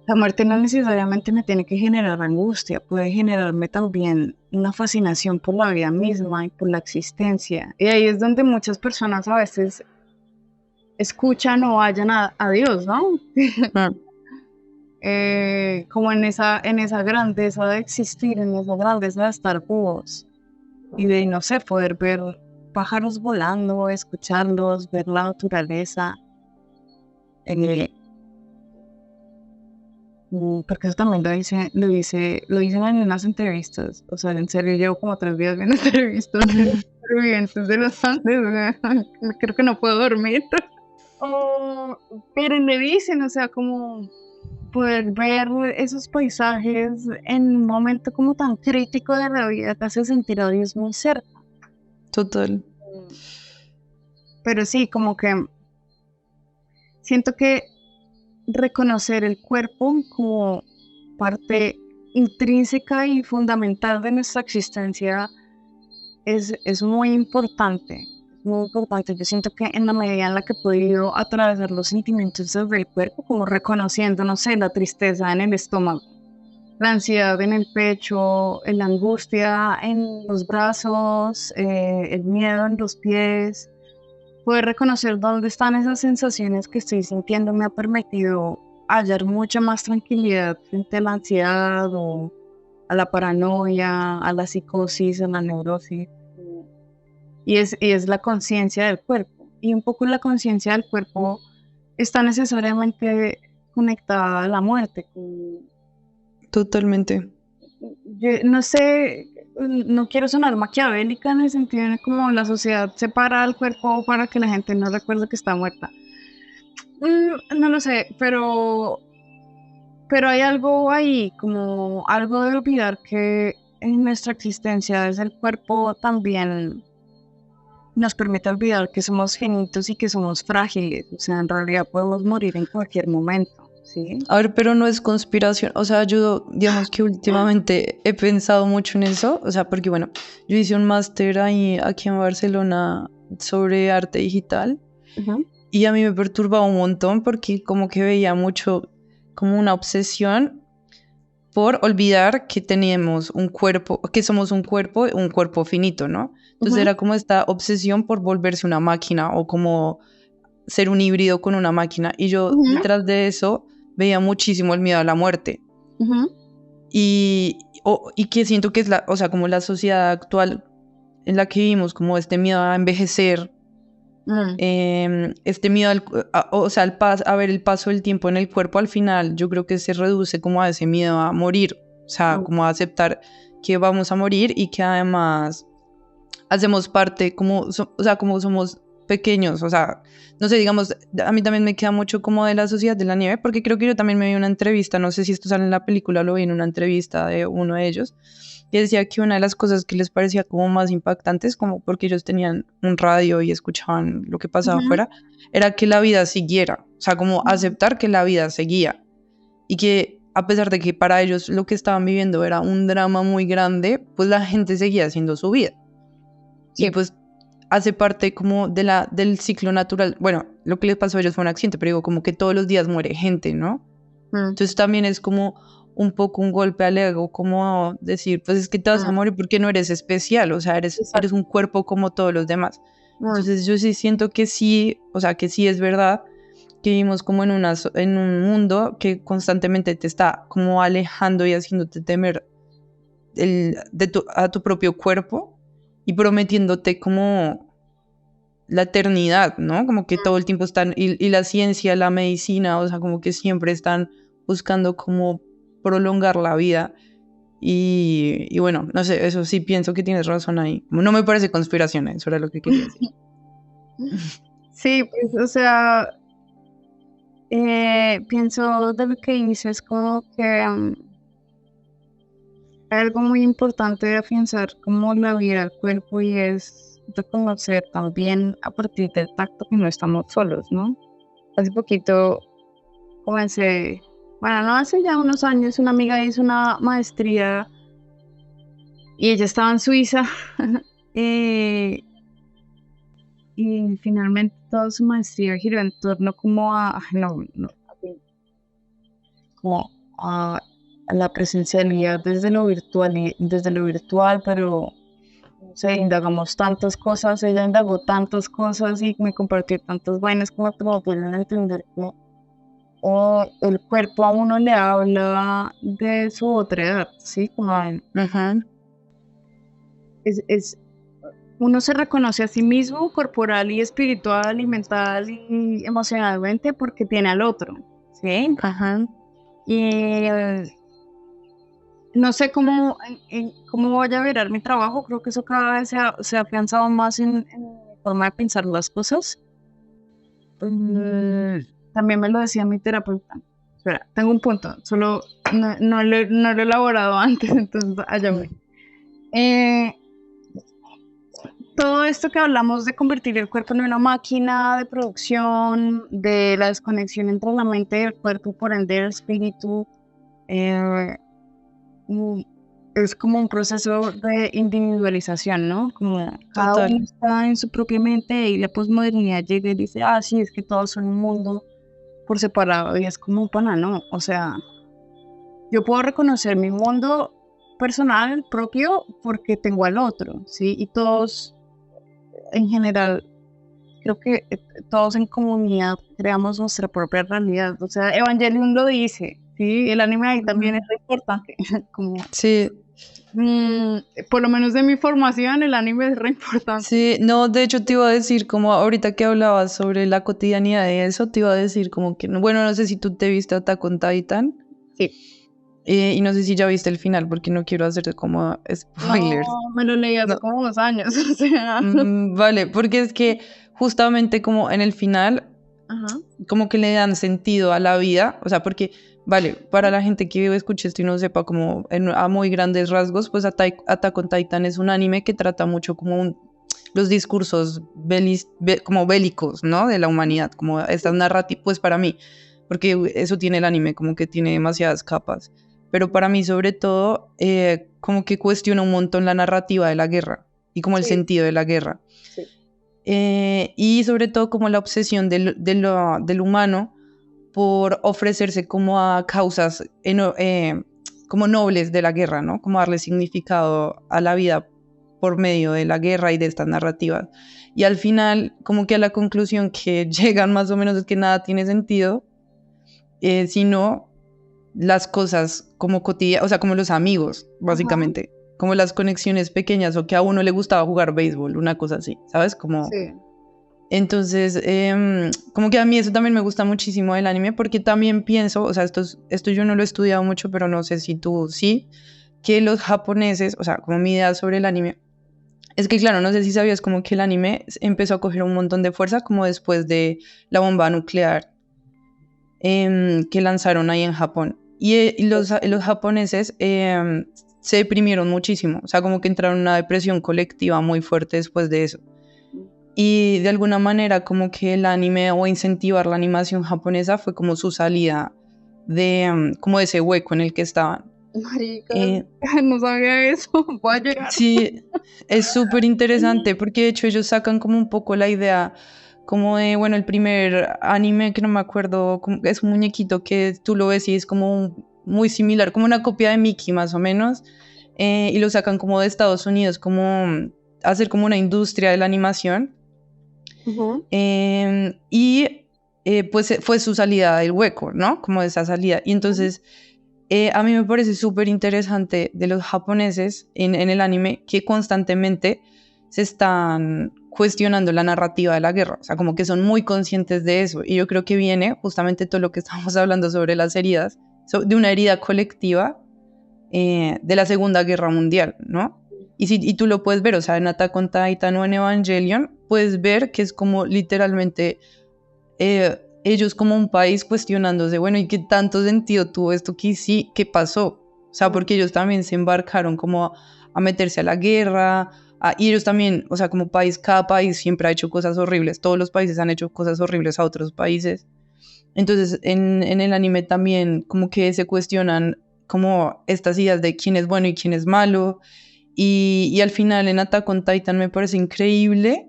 la muerte no necesariamente me tiene que generar angustia, puede generarme también una fascinación por la vida misma y por la existencia. Y ahí es donde muchas personas a veces escuchan o hallan a Dios, ¿no? Ah, Como en esa grandeza de existir, en esa grandeza de estar vivos y de, no sé, poder ver pájaros volando, escucharlos, ver la naturaleza. eh, Porque eso también lo dicen en unas entrevistas. O sea, en serio, llevo como 3 días viendo entrevistas de supervivientes de los Andes. O sea, creo que no puedo dormir. Pero le dicen, o sea, como poder ver esos paisajes en un momento como tan crítico de la vida te hace sentir a Dios muy cerca. total. Pero sí, como que siento que reconocer el cuerpo como parte intrínseca y fundamental de nuestra existencia es muy importante. Muy importante. Yo siento que en la medida en la que he podido atravesar los sentimientos desde el cuerpo, como reconociendo, no sé, la tristeza en el estómago, la ansiedad en el pecho, la angustia en los brazos, el miedo en los pies, poder reconocer dónde están esas sensaciones que estoy sintiendo me ha permitido hallar mucha más tranquilidad frente a la ansiedad o a la paranoia, a la psicosis, a la neurosis. Y es la conciencia del cuerpo. Y un poco la conciencia del cuerpo está necesariamente conectada a la muerte. Totalmente. Yo no sé, no quiero sonar maquiavélica en el sentido de como la sociedad separa al cuerpo para que la gente no recuerde que está muerta. No lo sé, pero hay algo ahí, como algo de olvidar que en nuestra existencia desde el cuerpo también nos permite olvidar que somos finitos y que somos frágiles. O sea, en realidad podemos morir en cualquier momento, ¿sí? A ver, pero no es conspiración. O sea, yo, digamos que últimamente he pensado mucho en eso. O sea, porque bueno, yo hice un máster ahí, aquí en Barcelona sobre arte digital. Ujú, Y a mí me perturbaba un montón porque como que veía mucho como una obsesión por olvidar que teníamos un cuerpo, que somos un cuerpo finito, ¿no? Entonces ujú, era como esta obsesión por volverse una máquina o como ser un híbrido con una máquina. Y yo ujú, detrás de eso veía muchísimo el miedo a la muerte. ujú, Y que siento que es la, o sea, como la sociedad actual en la que vivimos, como este miedo a envejecer, mm, este miedo o sea, a ver el paso del tiempo en el cuerpo al final, yo creo que se reduce como a ese miedo a morir, o sea, mm. como a aceptar que vamos a morir y que además hacemos parte como, o sea, como somos pequeños, o sea, no sé, digamos, a mí también me queda mucho como de la Sociedad de la Nieve, porque creo que yo también me vi una entrevista, no sé si esto sale en la película, lo vi en una entrevista de uno de ellos, que decía que una de las cosas que les parecía como más impactantes, como porque ellos tenían un radio y escuchaban lo que pasaba Ujú, afuera, era que la vida siguiera, o sea, como ujú. aceptar que la vida seguía y que a pesar de que para ellos lo que estaban viviendo era un drama muy grande, pues la gente seguía haciendo su vida y Sí. pues hace parte como de del ciclo natural. Bueno, lo que les pasó a ellos fue un accidente, pero digo, como que todos los días muere gente, ¿no? Mm, Entonces también es como un poco un golpe al ego, como decir, pues es que te vas a mm. morir porque no eres especial, o sea, eres Exacto. un cuerpo como todos los demás. Mm, Entonces yo sí siento que sí, o sea, que sí es verdad que vivimos como en, en un mundo que constantemente te está como alejando y haciéndote temer a tu propio cuerpo y prometiéndote como la eternidad, ¿no? Como que todo el tiempo están, y la ciencia, la medicina, o sea, como que siempre están buscando como prolongar la vida. Y bueno, no sé, eso sí pienso que tienes razón ahí. No me parece conspiración, eso era lo que quería decir. sí, pues, o sea, pienso de lo que dices como que hay algo muy importante de afianzar como la vida del cuerpo y es reconocer también a partir del tacto que no estamos solos, ¿no? Hace poquito comencé, bueno, no hace ya unos años, una amiga hizo una maestría y ella estaba en Suiza. eh, y finalmente toda su maestría giró en torno como como a la presencialidad desde lo virtual, pero no sé, indagamos tantas cosas, ella indagó tantas cosas y me compartió tantas vainas como que me pueden entender que el cuerpo a uno le habla de su otra edad, ¿sí? Como Ajá, es, uno se reconoce a sí mismo corporal y espiritual y mental y emocionalmente porque tiene al otro, ¿sí? ajá, Y no sé cómo vaya a virar mi trabajo, creo que eso cada vez se ha afianzado más en mi forma de pensar las cosas. También me lo decía mi terapeuta. Espera, tengo un punto, solo no lo he elaborado antes, entonces allá voy. Eh, Todo esto que hablamos de convertir el cuerpo en una máquina de producción, de la desconexión entre la mente y el cuerpo, por ende el espíritu, eh, mm, es como un proceso de individualización, ¿no? Como cada total. uno está en su propia mente y la posmodernidad llega y dice, ah, sí, es que todos son un mundo por separado y es como pana, ¿no? O sea, yo puedo reconocer mi mundo personal propio porque tengo al otro, ¿sí? Y todos en general creo que todos en comunidad creamos nuestra propia realidad. O sea, Evangelion lo dice, ¿sí? El anime ahí también es re importante. Como, Sí, mm, por lo menos de mi formación, el anime es re importante. sí, no, de hecho te iba a decir, como ahorita que hablabas sobre la cotidianidad de eso, te iba a decir como que, bueno, no sé si tú te viste Attack on Titan, Sí. y no sé si ya viste el final, porque no quiero hacer como spoilers. No, me lo leí hace No, como 2 años. O sea. vale, porque es que justamente como en el final, Ajá. como que le dan sentido a la vida, o sea, porque, vale, para la gente que escuche esto y no sepa como a muy grandes rasgos, pues Attack on Titan es un anime que trata mucho como los discursos como bélicos, ¿no? De la humanidad, como estas narrativas, pues para mí, porque eso tiene el anime, como que tiene demasiadas capas, pero para mí sobre todo, como que cuestiona un montón la narrativa de la guerra y como el Sí, sentido de la guerra. sí. Y sobre todo como la obsesión del humano por ofrecerse como a causas como nobles de la guerra, ¿no? Como darle significado a la vida por medio de la guerra y de estas narrativas. Y al final, como que a la conclusión que llegan más o menos es que nada tiene sentido, sino las cosas como cotidianas, o sea, como los amigos, Ajá. básicamente, como las conexiones pequeñas o que a uno le gustaba jugar béisbol, una cosa así, ¿sabes? Como Sí. entonces, como que a mí eso también me gusta muchísimo del anime porque también pienso, o sea, esto yo no lo he estudiado mucho, pero no sé si tú sí, que los japoneses, o sea, como mi idea sobre el anime, es que claro, no sé si sabías como que el anime empezó a coger un montón de fuerza como después de la bomba nuclear que lanzaron ahí en Japón. Y los japoneses se deprimieron muchísimo, o sea, como que entraron en una depresión colectiva muy fuerte después de eso. Y de alguna manera como que el anime o incentivar la animación japonesa fue como su salida como de ese hueco en el que estaban. Marica, Eh, no sabía eso. Voy a llegar. sí, es súper interesante porque de hecho ellos sacan como un poco la idea como de, bueno, el primer anime que no me acuerdo, es un muñequito que tú lo ves y es como muy similar, como una copia de Mickey más o menos, y lo sacan como de Estados Unidos, como hacer como una industria de la animación. Ujú. Pues fue su salida del hueco, ¿no? Como de esa salida. Y entonces a mí me parece súper interesante de los japoneses en el anime que constantemente se están cuestionando la narrativa de la guerra, o sea, como que son muy conscientes de eso. Y yo creo que viene justamente todo lo que estamos hablando sobre las heridas, de una herida colectiva de la Segunda Guerra Mundial, ¿no? Y tú lo puedes ver, o sea, en Attack on Titan o en Evangelion, puedes ver que es como literalmente ellos como un país cuestionándose, bueno, ¿y qué tanto sentido tuvo esto que sí, qué pasó? O sea, porque ellos también se embarcaron como a meterse a la guerra, y ellos también, o sea, como país, cada país siempre ha hecho cosas horribles, todos los países han hecho cosas horribles a otros países. Entonces, en el anime también como que se cuestionan como estas ideas de quién es bueno y quién es malo, Y al final en Attack on Titan me parece increíble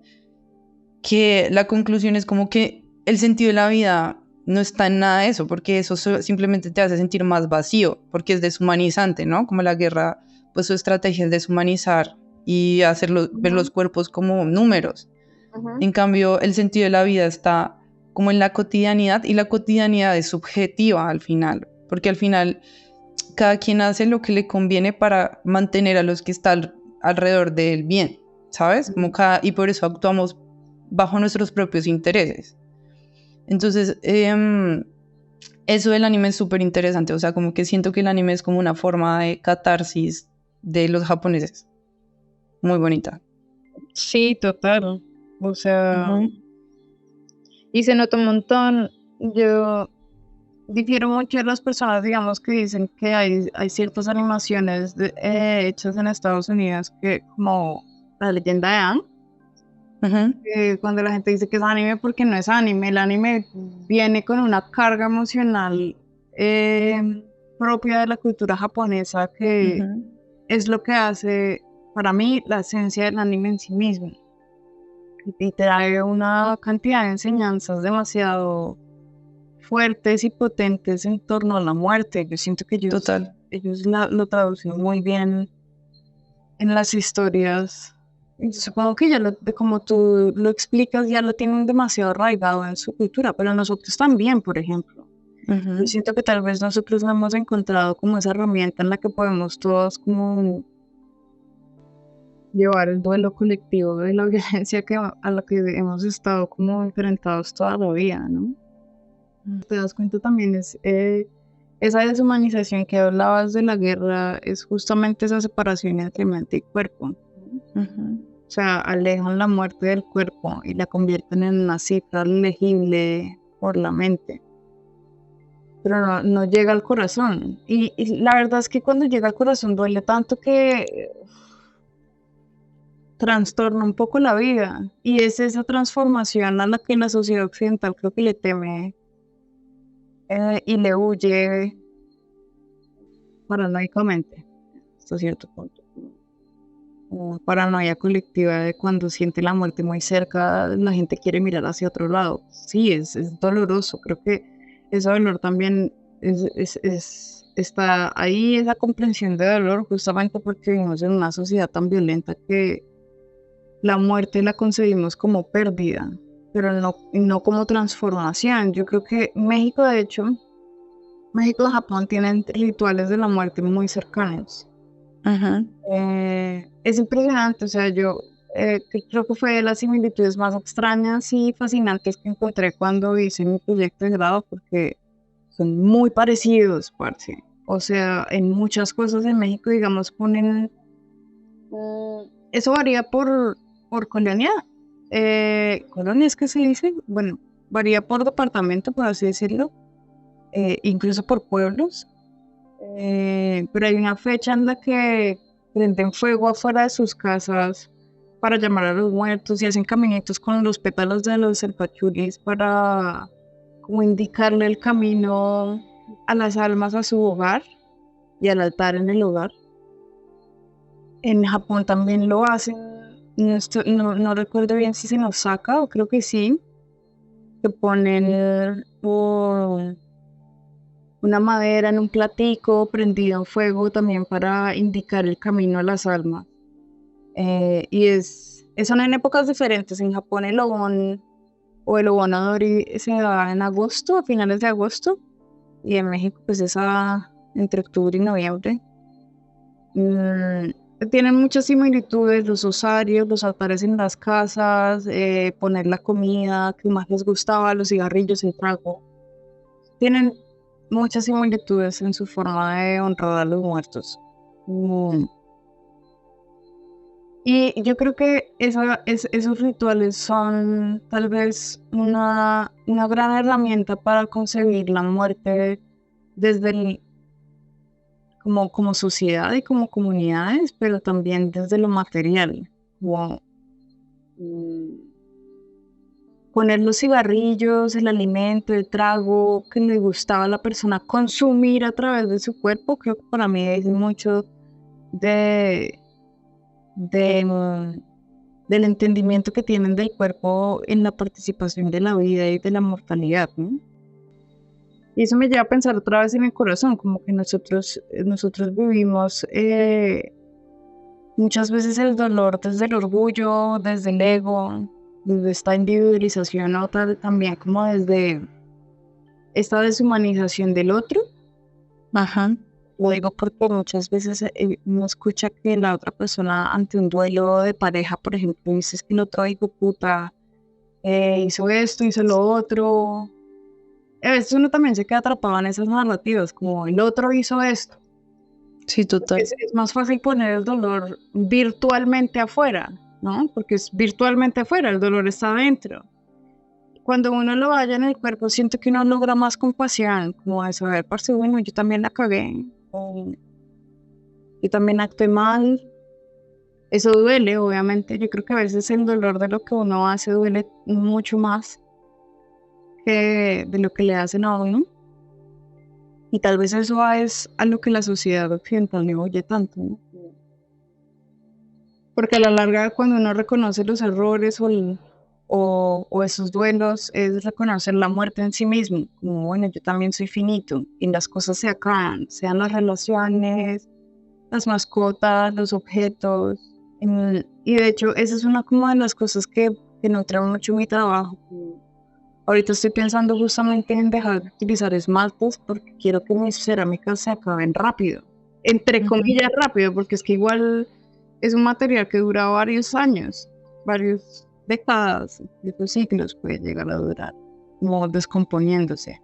que la conclusión es como que el sentido de la vida no está en nada de eso, porque eso simplemente te hace sentir más vacío, porque es deshumanizante, ¿no? Como la guerra, pues su estrategia es deshumanizar y hacerlo, ver los cuerpos como números. En cambio, el sentido de la vida está como en la cotidianidad, y la cotidianidad es subjetiva al final, porque al final cada quien hace lo que le conviene para mantener a los que están alrededor del bien, ¿sabes? Y por eso actuamos bajo nuestros propios intereses. Entonces, eso del anime es súper interesante, o sea, como que siento que el anime es como una forma de catarsis de los japoneses. Muy bonita. Sí, total. O sea, y se nota un montón. Yo difiero mucho de las personas, digamos, que dicen que hay ciertas animaciones hechas en Estados Unidos, que como La Leyenda de Aang, cuando la gente dice que es anime porque no es anime, el anime viene con una carga emocional propia de la cultura japonesa, que es lo que hace, para mí, la esencia del anime en sí mismo. Y trae una cantidad de enseñanzas demasiado fuertes y potentes en torno a la muerte. Yo siento que ellos lo traducen muy bien en las historias. Y supongo que ya como tú lo explicas, ya lo tienen demasiado arraigado en su cultura, pero nosotros también, por ejemplo. Yo siento que tal vez nosotros no hemos encontrado como esa herramienta en la que podemos todos como llevar el duelo colectivo de la violencia a la que hemos estado como enfrentados toda la vida, ¿no? Te das cuenta también esa deshumanización que hablabas de la guerra, es justamente esa separación entre mente y cuerpo. O sea, alejan la muerte del cuerpo y la convierten en una cifra legible por la mente, pero no llega al corazón. Y la verdad es que cuando llega al corazón duele tanto que trastorna un poco la vida, y es esa transformación a la que la sociedad occidental creo que le teme y le huye paranoicamente hasta cierto punto. Una paranoia colectiva de cuando siente la muerte muy cerca, la gente quiere mirar hacia otro lado. Sí, es doloroso. Creo que ese dolor también está ahí, esa comprensión de dolor, justamente porque vivimos en una sociedad tan violenta que la muerte la concebimos como pérdida, pero no como transformación. Yo creo que México, de hecho, México y Japón tienen rituales de la muerte muy cercanos. Es impresionante, o sea, yo creo que fue de las similitudes más extrañas y fascinantes que encontré cuando hice mi proyecto de grado, porque son muy parecidos, parce. O sea, en muchas cosas en México, digamos, ponen... eso varía por colonia. ¿Colonia es que se dice? Bueno, varía por departamento, por así decirlo. Incluso por pueblos. Pero hay una fecha en la que prenden fuego afuera de sus casas para llamar a los muertos y hacen caminitos con los pétalos de los cempasúchiles para como indicarle el camino a las almas a su hogar y al altar en el hogar. En Japón también lo hacen. No recuerdo bien si se nos saca, o creo que sí, que ponen una madera en un platico prendido en fuego también para indicar el camino a las almas. Son en épocas diferentes. En Japón el Obon o el Obonodori se da en agosto, a finales de agosto, y en México pues es entre octubre y noviembre. Tienen muchas similitudes, los rosarios, los altares en las casas, poner la comida que más les gustaba, los cigarrillos, el trago. Tienen muchas similitudes en su forma de honrar a los muertos. Y yo creo que esos rituales son tal vez una gran herramienta para concebir la muerte desde como sociedad y como comunidades, pero también desde lo material. Como poner los cigarrillos, el alimento, el trago que le gustaba a la persona consumir a través de su cuerpo, creo que para mí es mucho de del entendimiento que tienen del cuerpo en la participación de la vida y de la mortalidad, ¿no? Y eso me lleva a pensar otra vez en el corazón, como que nosotros vivimos muchas veces el dolor desde el orgullo, desde el ego, desde esta individualización, otra también como desde esta deshumanización del otro. Ajá. Lo digo porque muchas veces uno escucha que la otra persona ante un duelo de pareja, por ejemplo, dice es que el otro hijo puta hizo esto, hizo lo otro. A veces uno también se queda atrapado en esas narrativas, como el otro hizo esto. Sí, total. Es más fácil poner el dolor virtualmente afuera, ¿no? Porque es virtualmente afuera, el dolor está adentro. Cuando uno lo vaya en el cuerpo, siento que uno logra más compasión, como de saber, parce, bueno, yo también la cagué, o yo también actué mal. Eso duele, obviamente. Yo creo que a veces el dolor de lo que uno hace duele mucho más que de lo que le hacen a uno. Y tal vez eso es a lo que la sociedad occidental le oye tanto, ¿no? Porque a la larga, cuando uno reconoce los errores o esos duelos, es reconocer la muerte en sí mismo. Como, bueno, yo también soy finito y las cosas se acaban, sean las relaciones, las mascotas, los objetos. Y de hecho, esa es una como de las cosas que nutren mucho mi trabajo. Ahorita estoy pensando justamente en dejar de utilizar esmaltes porque quiero que mis cerámicas se acaben rápido. Entre comillas rápido, porque es que igual es un material que dura varios años, varias décadas, varios siglos puede llegar a durar, como descomponiéndose.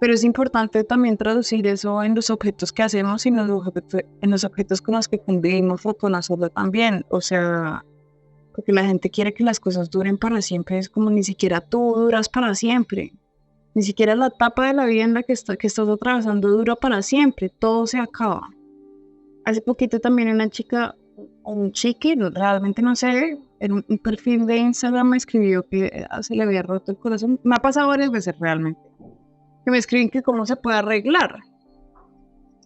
Pero es importante también traducir eso en los objetos que hacemos y en los objetos con los que convivimos, reconocerlo también. O sea, porque la gente quiere que las cosas duren para siempre, es como ni siquiera tú duras para siempre. Ni siquiera la etapa de la vida en la que estás atravesando dura para siempre, todo se acaba. Hace poquito también una chica, o un chiqui, realmente no sé, en un perfil de Instagram me escribió que se le había roto el corazón. Me ha pasado varias veces realmente. Que me escriben que cómo se puede arreglar.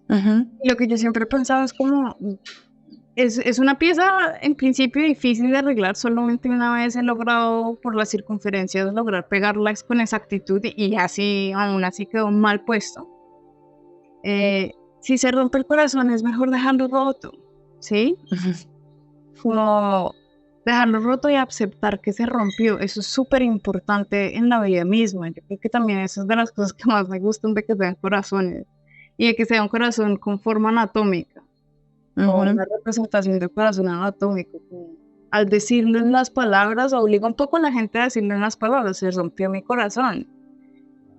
Ajá. Y lo que yo siempre he pensado es como, es una pieza en principio difícil de arreglar, solamente una vez he logrado por las circunferencias lograr pegarla con exactitud y así, aún así quedó mal puesto. Si se rompe el corazón es mejor dejarlo roto, ¿sí? Ajá. Como dejarlo roto y aceptar que se rompió, eso es súper importante en la vida misma. Yo creo que también eso es de las cosas que más me gustan de que sean corazones y de que sea un corazón con forma anatómica o Ajá. una representación de corazón anatómico. Al decirlo en las palabras, obliga un poco a la gente a decirlo en las palabras, se rompió mi corazón.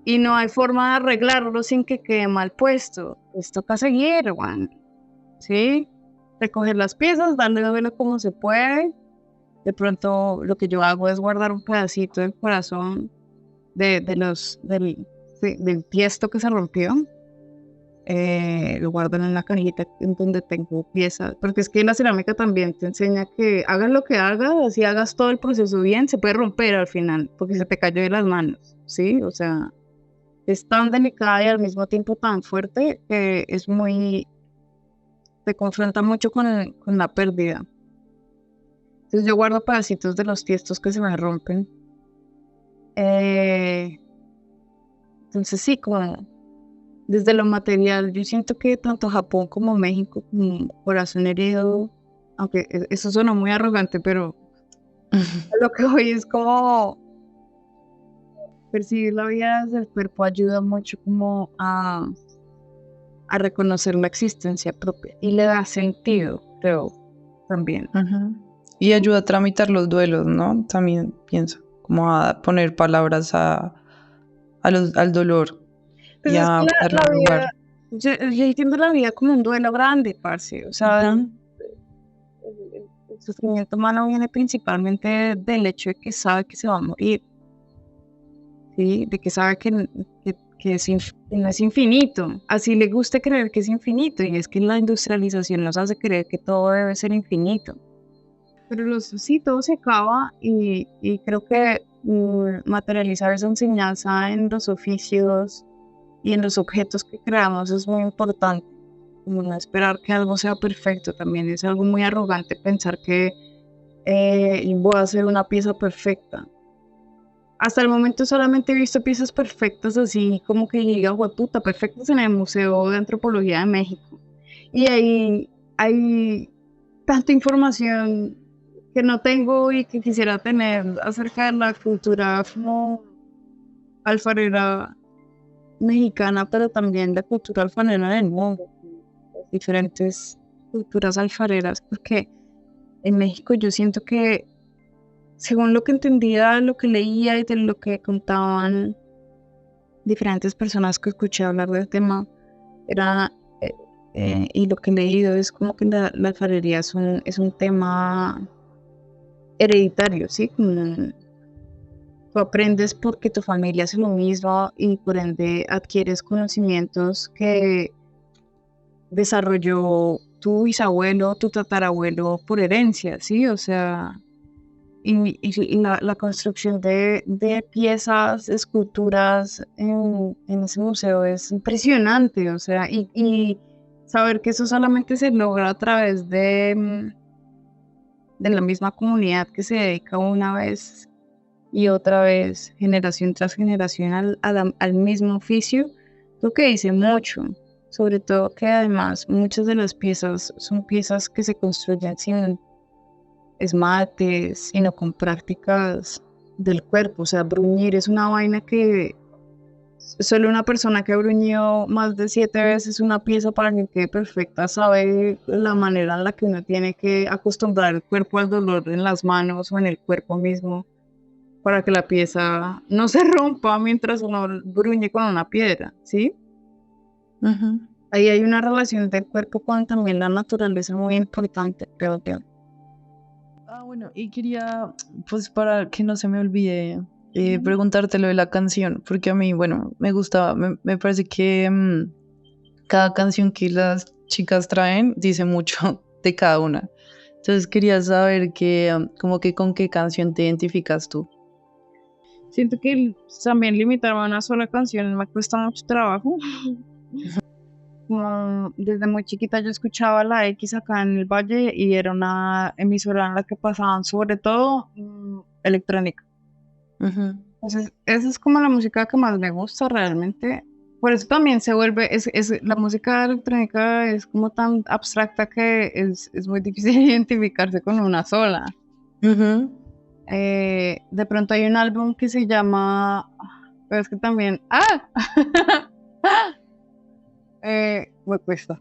Y no hay forma de arreglarlo sin que quede mal puesto. Pues toca seguir, Juan. ¿Sí? Recoger las piezas, darle duelo como se puede. De pronto lo que yo hago es guardar un pedacito del corazón del tiesto que se rompió. Lo guardo en la cajita en donde tengo piezas. Porque es que la cerámica también te enseña que hagas lo que hagas, si hagas todo el proceso bien, se puede romper al final, porque se te cayó de las manos. ¿Sí? O sea, es tan delicada y al mismo tiempo tan fuerte que te confronta mucho con la pérdida. Entonces yo guardo pedacitos de los tiestos que se me rompen. Entonces sí, como desde lo material, yo siento que tanto Japón como México, como Corazón Herido, aunque eso suena muy arrogante, pero lo que hoy es como percibir la vida desde el cuerpo ayuda mucho como a reconocer la existencia propia y le da sentido, creo, también. Ajá. Y ayuda a tramitar los duelos, ¿no? También pienso, como a poner palabras al dolor Pues y es que a darle la un lugar. vida, yo entiendo la vida como un duelo grande, parce. O sea, Ajá. el sufrimiento humano viene principalmente del hecho de que sabe que se va a morir, ¿sí? De que sabe que no es infinito. Así le gusta creer que es infinito, y es que la industrialización nos hace creer que todo debe ser infinito. Pero sí, todo se acaba y creo que materializar esa enseñanza en los oficios y en los objetos que creamos es muy importante. como no esperar que algo sea perfecto. También es algo muy arrogante pensar que voy a hacer una pieza perfecta. Hasta el momento solamente he visto piezas perfectas así como que diga, puta, perfectas en el Museo de Antropología de México. Y ahí hay tanta información que no tengo y que quisiera tener acerca de la cultura como alfarera mexicana, pero también la cultura alfarera del mundo, las diferentes culturas alfareras, porque en México yo siento que, según lo que entendía, lo que leía y de lo que contaban diferentes personas que escuché hablar del tema, era, y lo que he leído es como que la alfarería es un tema hereditario, ¿sí? Como tú aprendes porque tu familia hace lo mismo y por ende adquieres conocimientos que desarrolló tu bisabuelo, tu tatarabuelo por herencia, ¿sí? O sea, y la construcción de piezas, esculturas en ese museo es impresionante, o sea, y saber que eso solamente se logra a través de la misma comunidad que se dedica una vez y otra vez, generación tras generación, al mismo oficio, creo que dice mucho. Sobre todo que además muchas de las piezas son piezas que se construyen sin esmates, sino con prácticas del cuerpo. O sea, bruñir es una vaina que solo una persona que ha bruñido más de 7 veces una pieza para que quede perfecta sabe la manera en la que uno tiene que acostumbrar el cuerpo al dolor en las manos o en el cuerpo mismo para que la pieza no se rompa mientras uno bruñe con una piedra, ¿sí? Ujú. Ahí hay una relación del cuerpo con también la naturaleza muy importante, creo yo. Bueno, y quería, pues para que no se me olvide, preguntarte lo de la canción, porque a mí, bueno, me gusta, me parece que cada canción que las chicas traen dice mucho de cada una. Entonces quería saber que, como que con qué canción te identificas tú. Siento que también limitarme a una sola canción me cuesta mucho trabajo. Como desde muy chiquita yo escuchaba la X acá en el Valle y era una emisora en la que pasaban sobre todo electrónica. Ujú. Entonces, esa es como la música que más me gusta realmente. Por eso también se vuelve, la música electrónica es como tan abstracta que es muy difícil identificarse con una sola. Ujú. De pronto hay un álbum que se llama, pero es que también, me cuesta.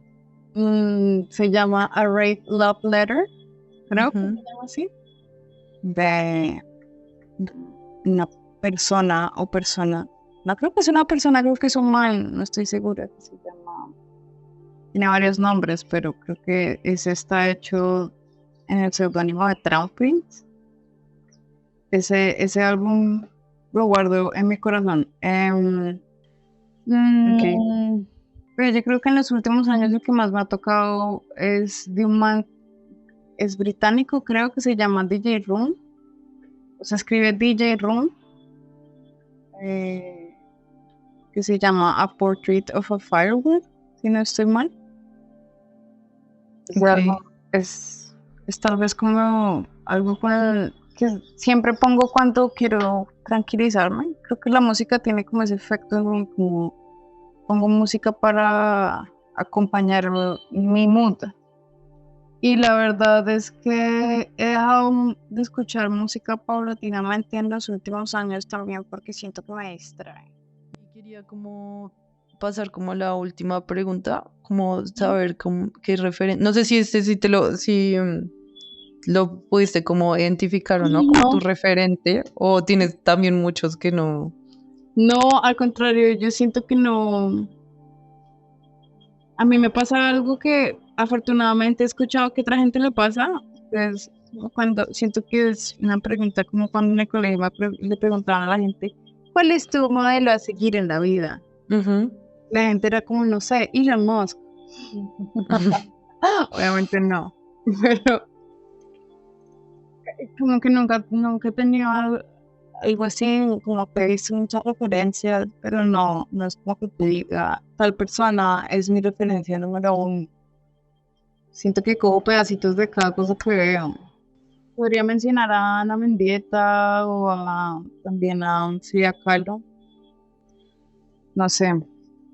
Se llama A Rape Love Letter, creo que se Ujú. llama así, de una persona o persona, no creo que es una persona, creo que es un man, no estoy segura que se llama, tiene varios nombres, pero creo que ese está hecho en el seudónimo de Trump Prince. Ese álbum lo guardo en mi corazón. Ok. Pero yo creo que en los últimos años lo que más me ha tocado es de un man, es británico, creo que se llama DJ Room, o sea, escribe DJ Room, eh, que se llama A Portrait of a Firewood, si no estoy mal. Ese álbum Ok. es tal vez como algo con el que siempre pongo cuando quiero tranquilizarme. Creo que la música tiene como ese efecto en mí, como pongo música para acompañar mi mood. Y la verdad es que he dejado de escuchar música paulatinamente en los últimos años también porque siento que me distrae. Y quería como pasar como a la última pregunta, como saber qué referente, no sé si este si te lo, si lo pudiste como identificar o no, como tu No, referente, o tienes también muchos que no. no, al contrario, yo siento que no. A mí me pasa algo que afortunadamente he escuchado que a otra gente le pasa. Pues cuando siento que es una pregunta como cuando en el colegio le preguntaban a la gente, ¿cuál es tu modelo a seguir en la vida? Ujú. La gente era como, no sé, Elon Musk. Obviamente no, pero como que nunca he tenido algo así, como que he visto muchas referencias, pero no es como que te diga, tal persona es mi referencia número uno. Siento que cojo pedacitos de cada cosa que veo. Podría mencionar a Ana Mendieta o también a Frida Kahlo, no sé.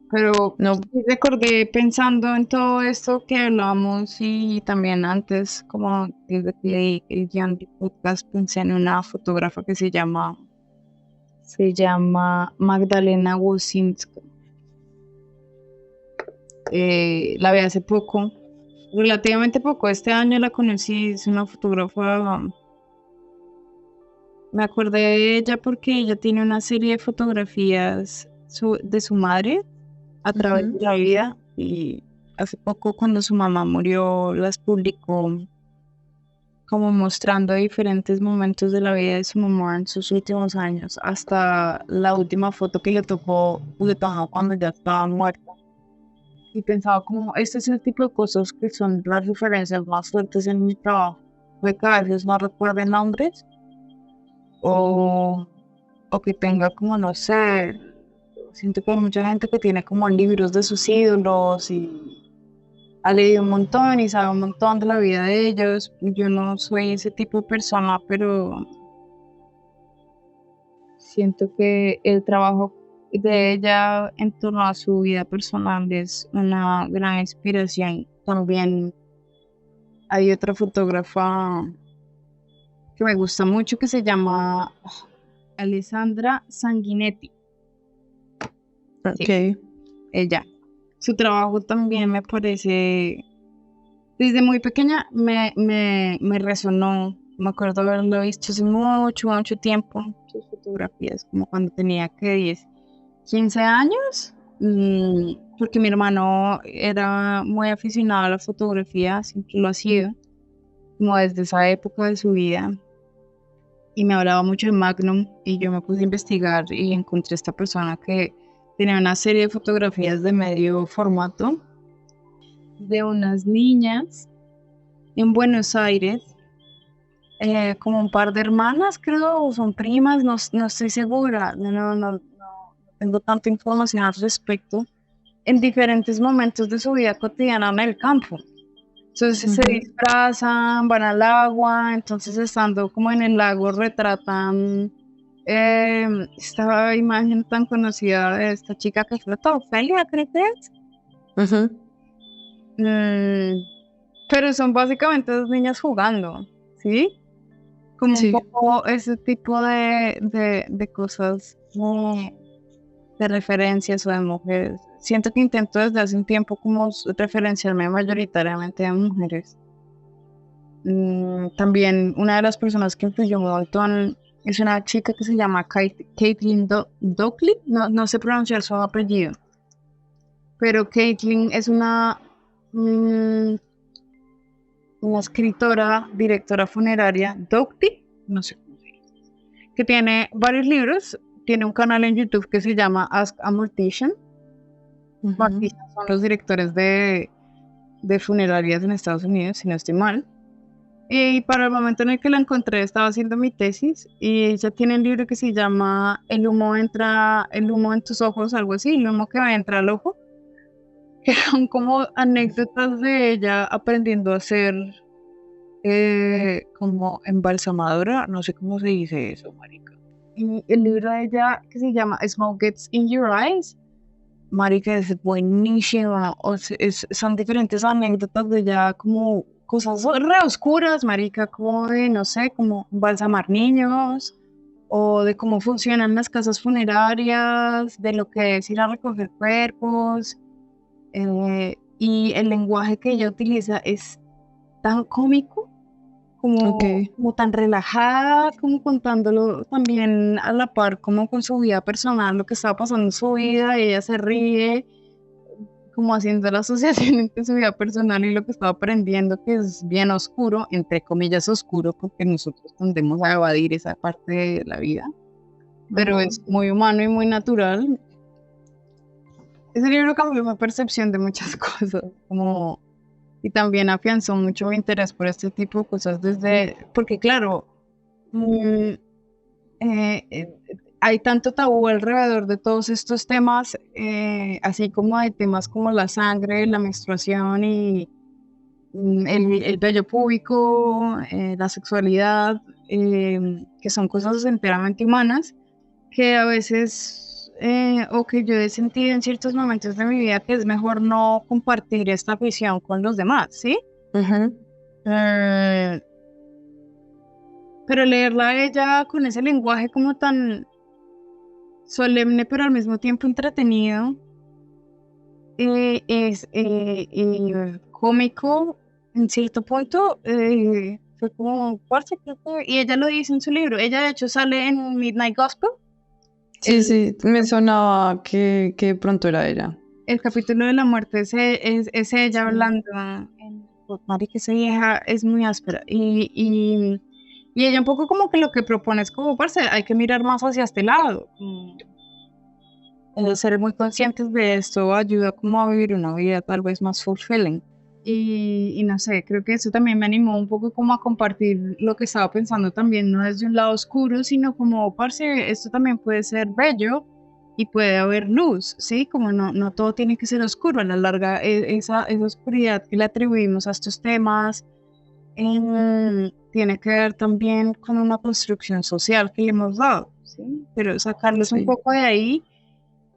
Pero No, sí recordé pensando en todo esto que hablamos y también antes, como desde que leí el guión del podcast, pensé en una fotógrafa que se llama Magdalena Wosinska. La vi hace poco, relativamente poco, este año la conocí, es una fotógrafa, me acordé de ella porque ella tiene una serie de fotografías de su madre a través ujú. de la vida y hace poco cuando su mamá murió las publicó como mostrando diferentes momentos de la vida de su mamá en sus últimos años, hasta la última foto que le tomó cuando ya estaba muerta. Y pensaba como, este es el tipo de cosas que son las referencias más fuertes en mi trabajo, de que a veces no recuerde nombres o, o que tenga como, no sé, siento que hay mucha gente que tiene como libros de sus ídolos y ha leído un montón y sabe un montón de la vida de ellos. Yo no soy ese tipo de persona, pero siento que el trabajo de ella en torno a su vida personal es una gran inspiración. También hay otra fotógrafa que me gusta mucho que se llama Alessandra Sanguinetti. Sí, Ok. ella. Su trabajo también me parece, desde muy pequeña me resonó. Me acuerdo haberlo visto hace mucho tiempo, sus fotografías, como cuando tenía que 10, 15 años, porque mi hermano era muy aficionado a la fotografía, siempre lo ha sido, como desde esa época de su vida, y me hablaba mucho de Magnum, y yo me puse a investigar y encontré esta persona que tenía una serie de fotografías de medio formato de unas niñas en Buenos Aires, como un par de hermanas, creo, o son primas, no estoy segura, no tengo tanta información al respecto, en diferentes momentos de su vida cotidiana en el campo. Entonces se Ujú. disfrazan, van al agua, entonces estando como en el lago retratan esta imagen tan conocida de esta chica que flota, Ofelia, creo que es. Ujú. Mm, pero son básicamente dos niñas jugando, ¿sí? Como un Sí. poco ese tipo de cosas, de referencias o de mujeres. Siento que intento desde hace un tiempo como referenciarme mayoritariamente a mujeres. También una de las personas que influyó un montón es una chica que se llama Caitlin Dockley, no sé pronunciar su apellido, pero Caitlin es mm, una escritora, directora funeraria, Dockley, no sé cómo se dice, que tiene varios libros, tiene un canal en YouTube que se llama Ask a Mortician. Ujú. Mortician son los directores de funerarias en Estados Unidos, si no estoy mal. Y para el momento en el que la encontré, estaba haciendo mi tesis y ella tiene un libro que se llama El humo en tus ojos, algo así, el humo que entra al ojo, que son como anécdotas de ella aprendiendo a ser como embalsamadora, no sé cómo se dice eso, marica. Y el libro de ella que se llama Smoke Gets in Your Eyes, marica, es buenísima. Son diferentes anécdotas de ya como cosas re oscuras, marica, como de, no sé, como balsamar niños, o de cómo funcionan las casas funerarias, de lo que es ir a recoger cuerpos. Y el lenguaje que ella utiliza es tan cómico, Ok. como tan relajada, como contándolo también a la par, como con su vida personal, lo que estaba pasando en su vida, y ella se ríe, como haciendo la asociación entre su vida personal y lo que estaba aprendiendo, que es bien oscuro, entre comillas oscuro, porque nosotros tendemos a evadir esa parte de la vida, pero Ujú. es muy humano y muy natural. Ese libro cambió mi percepción de muchas cosas, como, y también afianzó mucho mi interés por este tipo de cosas desde, porque claro, mm, hay tanto tabú alrededor de todos estos temas, así como hay temas como la sangre, la menstruación y el vello púbico, la sexualidad, que son cosas enteramente humanas, que a veces, o que yo he sentido en ciertos momentos de mi vida que es mejor no compartir esta visión con los demás, ¿sí? Ujú. Eh, pero leerla a ella con ese lenguaje como tan solemne, pero al mismo tiempo entretenido, es cómico en cierto punto. Fue como, parce, y ella lo dice en su libro. Ella, de hecho, sale en Midnight Gospel. Sí, sí, me sonaba que de pronto era ella. El capítulo de la muerte es ella Sí. hablando. Marica, esa vieja es muy áspera. Y ella un poco como que lo que propone es como, parce, hay que mirar más hacia este lado. El ser muy conscientes de esto ayuda como a vivir una vida tal vez más fulfilling. Y no sé, creo que eso también me animó un poco como a compartir lo que estaba pensando también, no desde un lado oscuro, sino como, parce, esto también puede ser bello y puede haber luz, ¿sí? Como no todo tiene que ser oscuro, a la larga esa oscuridad que le atribuimos a estos temas tiene que ver también con una construcción social que le hemos dado, ¿sí? Pero sacarlos un Sí. poco de ahí,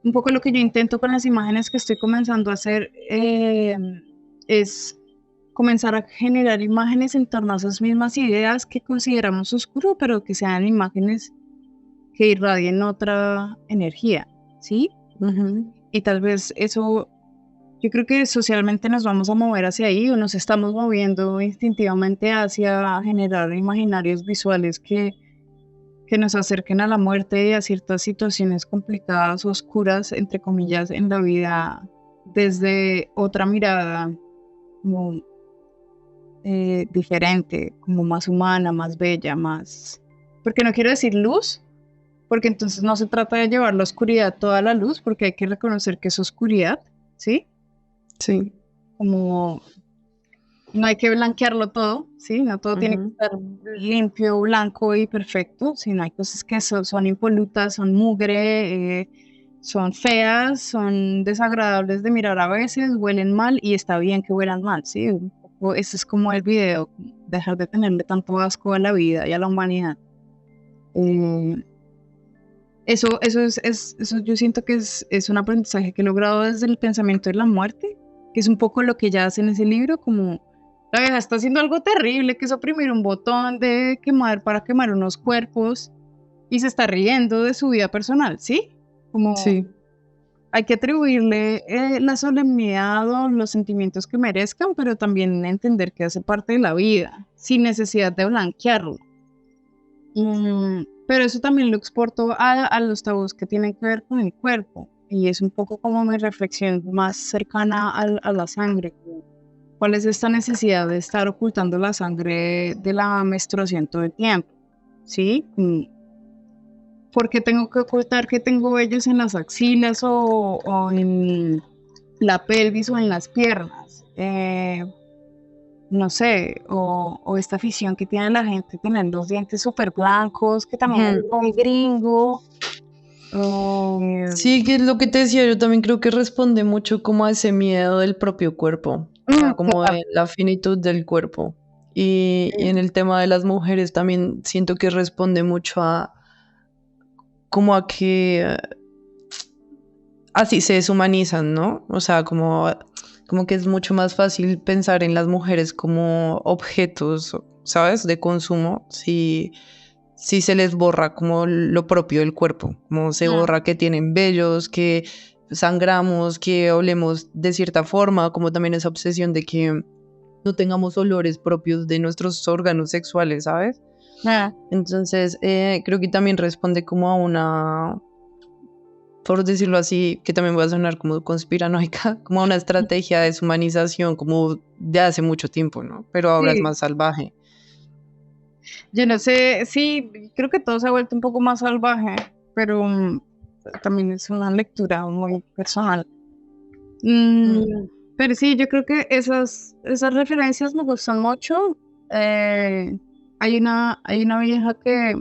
un poco lo que yo intento con las imágenes que estoy comenzando a hacer, es comenzar a generar imágenes en torno a esas mismas ideas que consideramos oscuro, pero que sean imágenes que irradien otra energía, ¿sí? Ujú. Y tal vez eso, yo creo que socialmente nos vamos a mover hacia ahí o nos estamos moviendo instintivamente hacia generar imaginarios visuales que nos acerquen a la muerte y a ciertas situaciones complicadas, oscuras, entre comillas, en la vida desde otra mirada como diferente, como más humana, más bella, más... Porque no quiero decir luz, porque entonces no se trata de llevar la oscuridad toda la luz, porque hay que reconocer que es oscuridad, ¿sí? Sí. Como no hay que blanquearlo todo, ¿sí? No todo tiene que Ujú. estar limpio, blanco y perfecto, sino hay cosas que son impolutas, son mugre, son feas, son desagradables de mirar a veces, huelen mal y está bien que huelan mal, ¿sí? Un poco, ese es como el video, dejar de tenerle tanto asco a la vida y a la humanidad. Eh, eso yo siento que es un aprendizaje que he logrado desde el pensamiento de la muerte, que es un poco lo que ella hace en ese libro, como la vieja está haciendo algo terrible, que es oprimir un botón de quemar para quemar unos cuerpos y se está riendo de su vida personal, ¿sí? Como Sí. hay que atribuirle la solemnidad o los sentimientos que merezcan, pero también entender que hace parte de la vida, sin necesidad de blanquearlo. Pero eso también lo exporto a los tabús que tienen que ver con el cuerpo. Y es un poco como mi reflexión más cercana a la sangre. ¿Cuál es esta necesidad de estar ocultando la sangre de la menstruación todo el tiempo? ¿Sí? ¿Por qué tengo que ocultar que tengo vellos en las axilas o en la pelvis o en las piernas? No sé, o esta afición que tiene la gente tener los dientes súper blancos, que también es Ujú. muy gringo. eh, Sí, que es lo que te decía, yo también creo que responde mucho como a ese miedo del propio cuerpo, o sea, como total. de la finitud del cuerpo. Y en el tema de las mujeres también siento que responde mucho a como a que así se deshumanizan, ¿no? O sea, como que es mucho más fácil pensar en las mujeres como objetos, ¿sabes? De consumo, si se les borra como lo propio del cuerpo, como se Mm, borra que tienen vellos, que sangramos, que olemos de cierta forma, como también esa obsesión de que no tengamos olores propios de nuestros órganos sexuales, ¿sabes? ah, Entonces, creo que también responde como a una, por decirlo así, que también va a sonar como conspiranoica, como a una estrategia de deshumanización, como de hace mucho tiempo, ¿no? Pero ahora es sí, más salvaje. yo no sé, sí, creo que todo se ha vuelto un poco más salvaje, pero también es una lectura muy personal. Mm, Mm. pero sí, yo creo que esas referencias me gustan mucho. Eh, hay una vieja que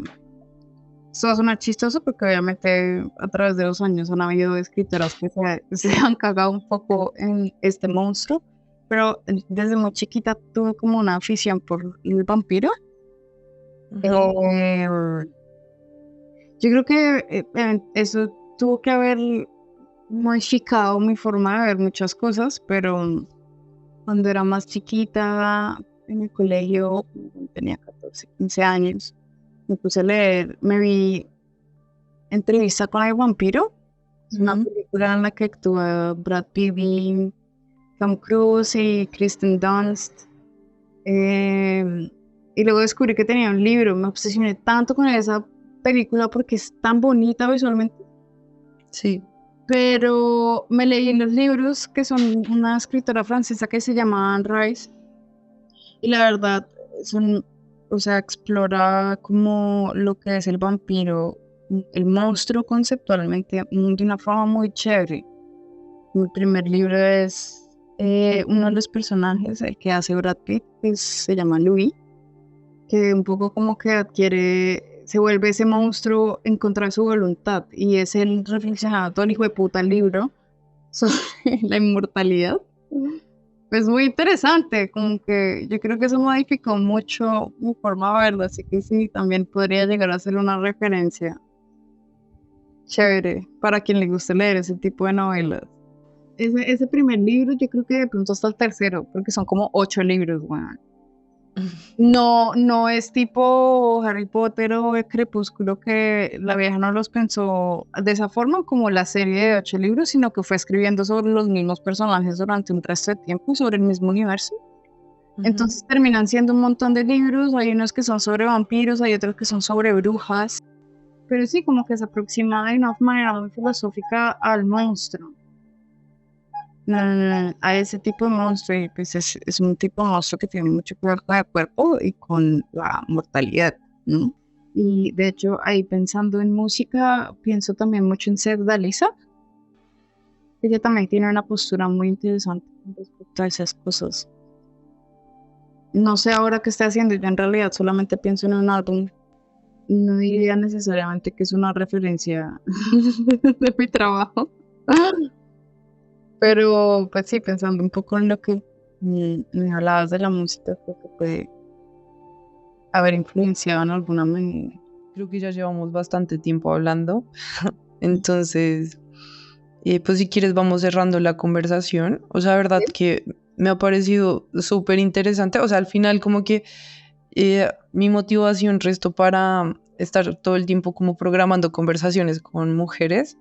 Esto va a sonar chistoso porque obviamente a través de los años han habido escritoras que se han cagado un poco en este monstruo, pero desde muy chiquita tuve como una afición por el vampiro. Eh, yo creo que eso tuvo que haber modificado mi forma de ver muchas cosas, pero cuando era más chiquita en el colegio, tenía 14, 15 años, me puse a leer, me vi Entrevista con el vampiro. Es una película en la que actúa Brad Pitt, y Tom Cruise y Kristen Dunst. Y luego descubrí que tenía un libro. Me obsesioné tanto con esa película porque es tan bonita visualmente. Sí. Pero me leí los libros que son una escritora francesa que se llama Anne Rice. Y la verdad, explora como lo que es el vampiro, el monstruo conceptualmente de una forma muy chévere. Mi primer libro es uno de los personajes, el que hace Brad Pitt, que se llama Louis, que un poco como que se vuelve ese monstruo en contra de su voluntad, y es él reflexionando todo el hijo de puta libro sobre la inmortalidad. Es muy interesante, como que yo creo que eso modificó mucho mi forma de verlo, así que sí, también podría llegar a ser una referencia chévere para quien le guste leer ese tipo de novelas. Ese primer libro, yo creo que de pronto hasta el tercero, porque son como 8 libros, weón. No es tipo Harry Potter o Crepúsculo, que la vieja no los pensó de esa forma como la serie de 8 libros, sino que fue escribiendo sobre los mismos personajes durante un resto de tiempo y sobre el mismo universo. Entonces terminan siendo un montón de libros. Hay unos que son sobre vampiros, hay otros que son sobre brujas, pero sí, como que se aproxima de una manera muy filosófica al monstruo, a ese tipo de monstruo. Y pues es un tipo de monstruo que tiene mucho que ver con el cuerpo y con la mortalidad, ¿no? Y de hecho, ahí pensando en música, pienso también mucho en Dalisa. Ella también tiene una postura muy interesante respecto a esas cosas. No sé ahora qué está haciendo, yo en realidad solamente pienso en un álbum. No diría necesariamente que es una referencia de mi trabajo. Pero pues sí, pensando un poco en lo que me hablabas de la música, creo que puede haber influenciado en alguna manera. Creo que ya llevamos bastante tiempo hablando, entonces, pues si quieres vamos cerrando la conversación. O sea, verdad que me ha parecido súper interesante. O sea, al final como que mi motivación resto para estar todo el tiempo como programando conversaciones con mujeres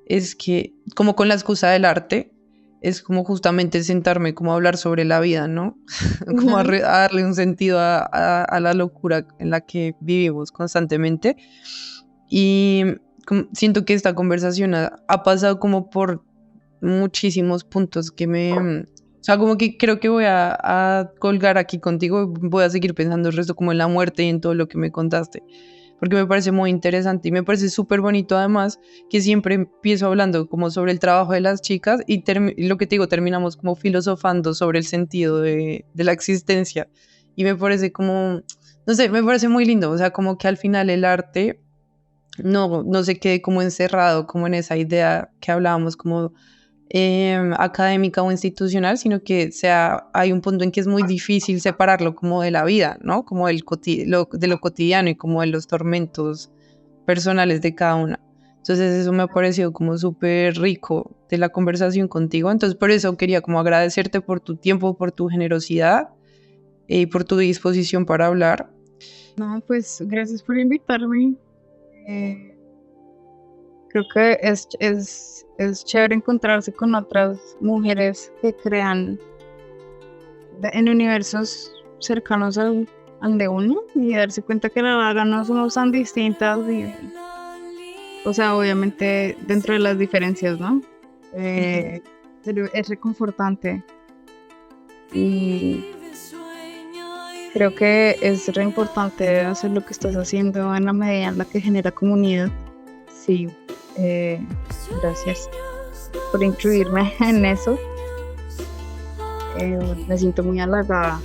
es que, como con la excusa del arte, es como justamente sentarme como a hablar sobre la vida, ¿no? Como a darle un sentido a la locura en la que vivimos constantemente. Y siento que esta conversación ha pasado como por muchísimos puntos que o sea, como que creo que voy a colgar aquí contigo, voy a seguir pensando el resto como en la muerte y en todo lo que me contaste, porque me parece muy interesante y me parece súper bonito además que siempre empiezo hablando como sobre el trabajo de las chicas y lo que te digo, terminamos como filosofando sobre el sentido de la existencia, y me parece como, no sé, me parece muy lindo. O sea, como que al final el arte no se quede como encerrado como en esa idea que hablábamos como académica o institucional, sino que hay un punto en que es muy difícil separarlo como de la vida, ¿no? Como de lo cotidiano y como de los tormentos personales de cada una. Entonces eso me ha parecido como súper rico de la conversación contigo. Entonces por eso quería como agradecerte por tu tiempo, por tu generosidad y por tu disposición para hablar. No, pues gracias por invitarme. Creo que es chévere encontrarse con otras mujeres que crean en universos cercanos al de uno y darse cuenta que la verdad no somos tan distintas. O sea, obviamente dentro de las diferencias, ¿no? Pero es reconfortante. Y creo que es re importante hacer lo que estás haciendo en la medida en la que genera comunidad. Sí, gracias por incluirme en eso. Me siento muy halagada.